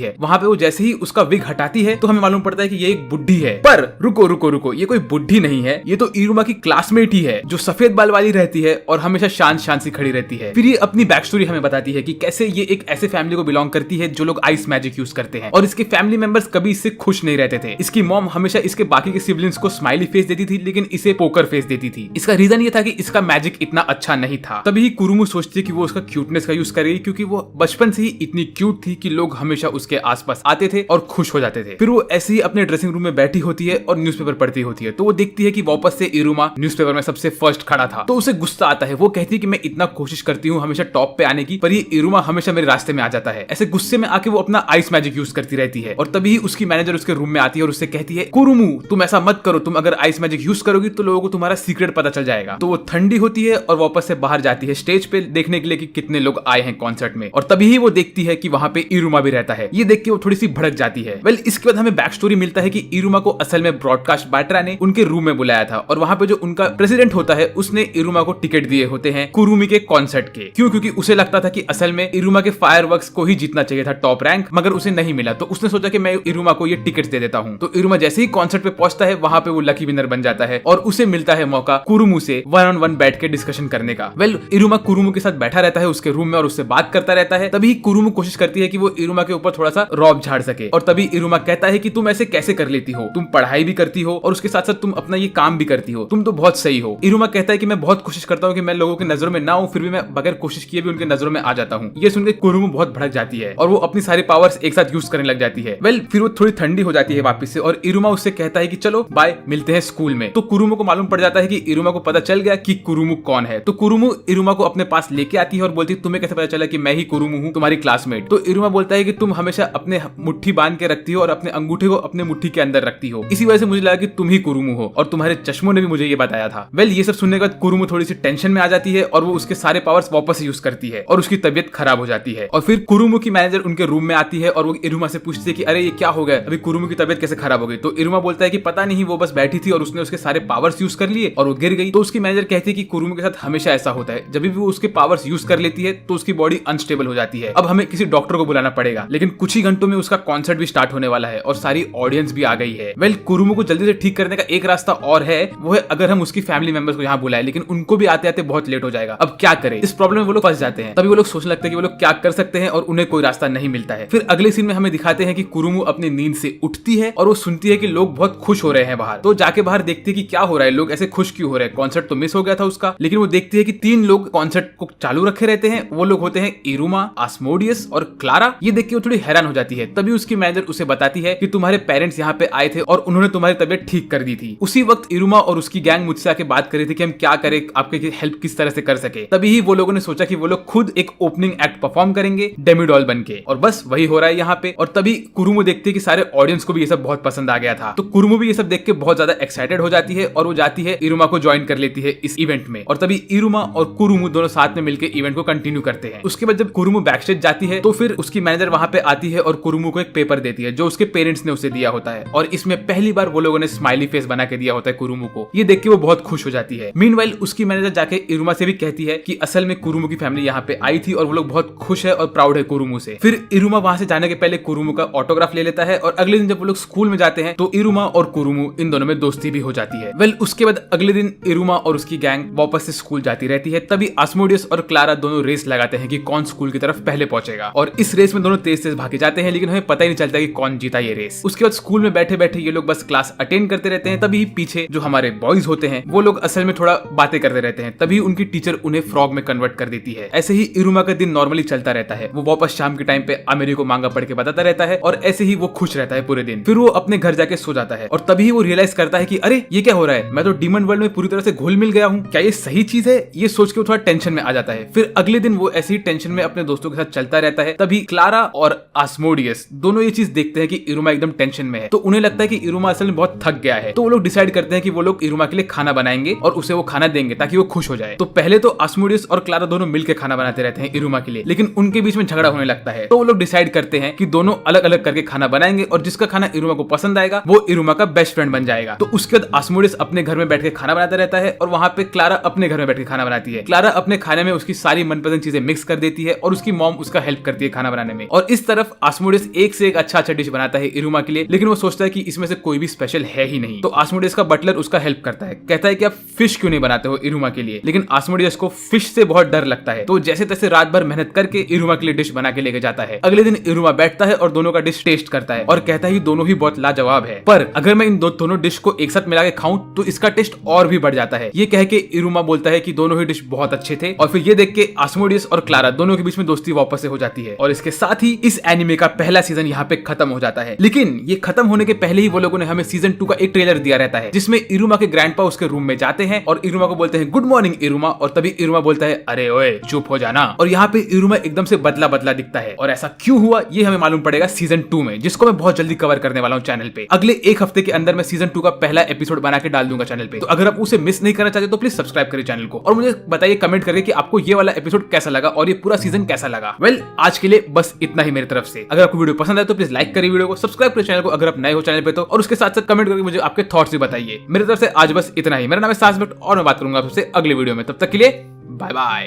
है। वहां पे वो जैसे ही उसका विग हटाती है तो हमें मालूम पड़ता है कि ये एक बुड्ढी है। पर रुको रुको रुको, ये कोई बुड्ढी नहीं है, ये तो इरुमा की क्लासमेट ही है जो सफेद बाल वाली रहती है और हमेशा शांत शांत सी खड़ी रहती है। फिर ये अपनी बैक स्टोरी हमें बताती है कि कैसे ये एक ऐसे फैमिली को बिलोंग करती है जो लोग आइस मैजिक यूज करते हैं और इसके फैमिली मेंबर्स कभी इससे खुश नहीं रहते थे। इसकी मॉम हमेशा इसके बाकी के सिबलिंग्स को स्माइली फेस देती थी लेकिन इसे पोकर फेस देती थी। इसका रीजन ये था कि इसका मैजिक इतना अच्छा नहीं था। तभी कुरुमु सोचती है कि वो उसका क्यूटनेस का यूज करेगी क्योंकि वो बचपन से ही इतनी क्यूट थी कि लोग हमेशा उसके आसपास आते थे और खुश हो जाते थे। फिर वो ऐसे ही अपने ड्रेसिंग रूम में बैठी होती है और न्यूज़पेपर पढ़ती होती है तो वो देखती है कि वापस से इरुमा न्यूज़पेपर में सबसे फर्स्ट खड़ा था। तो उसे गुस्सा आता है, वो कहती है कि मैं इतना कोशिश करती हूँ हमेशा टॉप पे आने की, पर ये इरुमा हमेशा मेरे रास्ते में आ जाता है। ऐसे गुस्से में आके वो अपना आइस मैजिक यूज करती रहती है और तभी उसकी मैनेजर उसके रूम में आती है और उससे कहती है, कुरुमु तुम ऐसा मत करो, तुम अगर आइस मैजिक यूज करोगी तो लोगों को तुम्हारा सीक्रेट पता चल जाएगा। तो वो ठंडी होती है और वापस से बाहर जाती है स्टेज पे देखने के लिए कि कितने लोग आए हैं कॉन्सर्ट में। और तभी ही वो देखती है कि वहां पे इरुमा भी रहता है। ये देख के वो थोड़ी सी भड़क जाती है। वेल इसके बाद हमें बैक स्टोरी मिलता है कि इरुमा को असल में ब्रॉडकास्ट बाट्रा ने उनके रूम में बुलाया था और वहां पे जो उनका प्रेसिडेंट होता है उसने इरुमा को टिकट दिए होते हैं कुरुमी के कॉन्सर्ट के। क्यों? क्योंकि उसे लगता था कि असल में इरुमा के फायरवर्क्स को ही जीतना चाहिए था टॉप रैंक, मगर उसे नहीं मिला। तो उसने सोचा कि मैं इरुमा को ये टिकट दे देता हूँ। तो इरुमा जैसे ही कॉन्सर्ट पे पहुंचता है वहां पे वो लकी विनर बन जाता है और उसे मिलता है मौका कुरुमु से 1-on-1 बैठ के डिस्कशन करने का। वेल इरुमा कुरुमु के साथ बैठा रहता है उसके रूम में और उससे बात करता रहता है। तभी कुरुमु कोशिश करती है कि वो इरुमा के ऊपर थोड़ा सा रौब झाड़ सके और तभी इरुमा कहता है कि तुम ऐसे कैसे कर लेती हो, तुम पढ़ाई भी करती हो और उसके साथ साथ तुम अपना ये काम भी करती हो, तुम तो बहुत सही हो। इरुमा कहता है कि मैं बहुत कोशिश करता हूँ कि मैं लोगों की नजरों में ना हूँ, फिर भी मैं बगैर कोशिश किए भी उनके नजरों में आ जाता हूँ। ये सुनकर कुरुमु बहुत भड़क जाती है और वो अपनी सारी पावर्स एक साथ यूज करने लग जाती है। वेल फिर वो थोड़ी ठंडी हो जाती है वापस से और इरुमा उससे कहता है कि चलो बाय, मिलते हैं स्कूल में। तो कुरुमु को मालूम पड़ जाता है कि इरुमा को पता चल गया कि कुरुमु कौन है। तो कुरुमु इरुमा को अपने पास लेके आती है और बोलती है तुम्हें कैसे पता चला कि मैं ही कुरुमु हूँ, तुम्हारी क्लासमेट। तो इरुमा बोलता है कि तुम हमेशा अपने मुट्ठी बांध के रखती हो और अपने अंगूठे को अपने मुट्ठी के अंदर रखती हो, इसी वजह से मुझे लगा कि तुम ही कुरुमु हो और तुम्हारे चश्मों ने भी मुझे ये बताया था। वेल ये सब सुनने के बाद कुरुमु थोड़ी सी टेंशन में आ जाती है और वो उसके सारे पावर्स वापस यूज करती है और उसकी तबियत खराब हो जाती है। और फिर कुरुमु की मैनेजर उनके रूम में आती है और वो इरुमा से पूछती है कि अरे ये क्या हो गया, अभी कुरुमु की तबियत कैसे खराब हो गई? तो इरुमा बोलता है कि पता नहीं, वो बस बैठी थी और उसने उसके सारे पावर्स यूज कर लिए और वो गिर गई। तो उसकी मैनेजर कहती है कि कुरुमु के साथ हमेशा ऐसा होता है, जब भी वो उसके पावर्स यूज कर लेती है तो उसकी बॉडी अनस्टेबल हो जाती है। अब हमें किसी डॉक्टर को बुलाना पड़ेगा, लेकिन कुछ ही घंटों में उसका कॉन्सर्ट भी स्टार्ट होने वाला है और सारी ऑडियंस भी आ गई है। वेल कुरुमु को जल्दी से ठीक करने का एक रास्ता और है, वो है अगर हम उसकी फैमिली मेंबर्स को यहाँ बुलाए, लेकिन उनको भी आते आते बहुत लेट हो जाएगा। अब क्या करें? इस प्रॉब्लम में वो लोग फंस जाते हैं। तभी वो लोग सोचने लगते हैं कि वो लोग क्या कर सकते हैं और उन्हें कोई रास्ता नहीं मिलता है। फिर अगले सीन में हमें दिखाते हैं कि कुरुमु अपनी नींद से उठती है और वो सुनती है कि लोग बहुत खुश हो रहे हैं बाहर। तो जाके बाहर देखती है कि क्या हो रहा है, लोग ऐसे खुश क्यों हो रहे हैं, कॉन्सर्ट तो मिस हो गया था उसका। लेकिन वो देखती है कि 3 लोग कॉन्सर्ट को चालू रखे रहते हैं। वो लोग होते हैं इरुमा, आस्मोडियस और क्लारा। ये देख के वो थोड़ी हैरान हो जाती है। तभी उसकी मैनेजर उसे बताती है कि तुम्हारे पेरेंट्स यहाँ पे आए थे और उन्होंने तुम्हारी तबियत ठीक कर दी थी। उसी वक्त इरुमा और उसकी गैंग मुझसे आके बात कर रही थी कि हम क्या करें, आपके हेल्प किस तरह से कर सके। तभी ही वो लोगों ने सोचा कि वो लोग खुद एक ओपनिंग एक्ट परफॉर्म करेंगे डेमिडॉल बनके, और बस वही हो रहा है यहाँ पे। और तभी कुरुमु देखती है कि सारे ऑडियंस को भी ये सब बहुत पसंद आ गया था। तो कुरुमु भी ये सब देख के बहुत ज्यादा एक्साइटेड हो जाती है और वो जाती है इरुमा को ज्वाइन कर लेती है इस इवेंट में। और तभी इरुमा और कुरुमु दोनों साथ में मिलकर इवेंट को कंटिन्यू करते हैं। उसके बाद जब कुरुमु बैक स्टेज जाती है तो फिर उसकी मैनेजर वहां पे आती है और कुरुमु को एक पेपर देती है जो उसके पेरेंट्स ने उसे दिया होता है, और इसमें पहली बार वो लोगों ने स्माइली फेस बना के दिया होता है कुरुमु को। ये देख के वो बहुत खुश हो जाती है। मीनवाइल उसकी मैनेजर जाके इरुमा से भी कहती है कि असल में कुरुमु की फैमिली यहाँ पे आई थी और वो लोग बहुत खुश है और प्राउड है कुरुमु से। फिर इरुमा वहां से जाने के पहले कुरुमु का ऑटोग्राफ ले लेता है और अगले दिन जब वो लोग स्कूल में जाते हैं तो इरुमा और कुरुमु इन दोनों में दोस्ती भी हो जाती है। वेल उसके बाद अगले दिन इरुमा और उसकी गैंग वापस से स्कूल जाती रहती है। तभी आस्मोडियस और क्लारा दोनों रेस लगाते हैं कि कौन स्कूल की तरफ पहले पहुंचेगा, और इस रेस में दोनों तेज तेज भागे जाते हैं, लेकिन हमें पता ही नहीं चलता कि कौन जीता ये रेस। उसके बाद स्कूल में बैठे बैठे ये लोग बस क्लास अटेंड करते रहते हैं। तभी पीछे जो हमारे बॉयज होते हैं वो लोग असल में थोड़ा बातें करते रहते हैं। तभी उनकी टीचर उन्हें फ्रॉग में कन्वर्ट कर देती है। ऐसे ही इरुमा का दिन नॉर्मली चलता रहता है। वो वापस शाम के टाइम पे आमिरी को मांगा पढ़ के बताता रहता है और ऐसे ही वो खुश रहता है पूरे दिन। फिर वो अपने घर जाके सो जाता है और तभी वो रियलाइज करता है कि अरे ये क्या हो रहा है, मैं तो डीमन वर्ल्ड में पूरी तरह से घुल मिल गया हूँ, क्या ये सही चीज है? ये सोच के वो थोड़ा टेंशन में आ जाता है। फिर अगले दिन वो ऐसे ही टेंशन में अपने दोस्तों के साथ चलता रहता है। तभी क्लारा और आस्मोडियस दोनों ये चीज देखते हैं कि इरुमा एकदम टेंशन में है, तो उन्हें लगता है कि इरुमा असल में बहुत थक गया है। तो वो लोग डिसाइड करते हैं कि वो लोग इरुमा के लिए खाना बनाएंगे और उसे वो खाना देंगे ताकि वो खुश हो जाए। तो पहले तो आस्मोडियस और क्लारा दोनों मिलकर खाना बनाते रहते हैं इरुमा के लिए, लेकिन उनके बीच में झगड़ा होने लगता है। तो वो लोग डिसाइड करते हैं कि दोनों अलग अलग करके खाना बनाएंगे और जिसका खाना इरुमा को पसंद आएगा वो इरुमा का बेस्ट फ्रेंड बन जाएगा। तो उसके बाद आस्मोडियस अपने घर में बैठ के खाना बनाता रहता है और वहां पे क्लारा अपने घर में बैठ के खाना बनाती है। क्लारा अपने खाने में उसकी सारी मनपसंद चीजें मिक्स कर देती है और उसकी मॉम उसका हेल्प करती है खाना बनाने में। और इस तरफ आस्मोडियस एक से एक अच्छा डिश बनाता है इरुमा के लिए, लेकिन वो सोचता है कि इसमें से कोई भी स्पेशल है ही नहीं। तो आस्मोडियस का बटलर उसका हेल्प करता है, कहता है कि आप फिश क्यों नहीं बनाते हो इरुमा के लिए, लेकिन आस्मोडियस को फिश से बहुत डर लगता है। तो जैसे तैसे रात भर मेहनत करके इरुमा के लिए डिश बना के लेके जाता है। अगले दिन इरुमा बैठता है और दोनों का डिश टेस्ट करता है और कहता है कि दोनों ही बहुत लाजवाब है, पर अगर मैं इन दोनों डिश को एक साथ मिला के खाऊं तो इसका टेस्ट और भी बढ़ जाता है। ये कह के इरुमा बोलता है कि दोनों ही डिश बहुत अच्छे थे। और फिर ये देख के आस्मोडियस और क्लारा दोनों के बीच में दोस्ती वापस से हो जाती है। और इसके साथ ही इस एनिमे का पहला सीजन यहाँ पे खत्म हो जाता है। लेकिन ये खत्म होने के पहले ही वो लोगों ने हमें सीजन 2 का एक ट्रेलर दिया रहता है, जिसमें इरुमा के ग्रैंडपा उसके रूम में जाते हैं और इरुमा को बोलते हैं गुड मॉर्निंग इरुमा, और तभी इरुमा बोलता है अरे ओए चुप हो जाना। और यहाँ पे इरुमा एकदम से बदला बदला दिखता है और ऐसा क्यों हुआ ये हमें मालूम पड़ेगा सीजन 2 में, जिसको मैं बहुत जल्दी कवर करने वाला हूँ चैनल पे। अगले एक हफ्ते के अंदर मैं सीजन 2 का पहला एपिसोड बना के डाल दूंगा चैनल पे। तो अगर आप उसे मिस नहीं करना चाहते तो प्लीज सब्सक्राइब करिए चैनल को और मुझे बताइए कमेंट करके कि आपको ये वाला एपिसोड कैसा लगा और ये पूरा सीजन कैसा लगा। वेल, आज के लिए बस इतना ही मेरी तरफ से। अगर आपको वीडियो पसंद आए तो प्लीज लाइक करिए वीडियो को, सब्सक्राइब करिए चैनल को अगर आप नए हो चैनल पे तो, और उसके साथ साथ कमेंट करके मुझे आपके थॉट्स भी बताइए। मेरी तरफ से आज बस इतना ही। मेरा नाम है सास भट्ट और मैं बात करूंगा आपसे अगले वीडियो में। तब तक के लिए बाय बाय।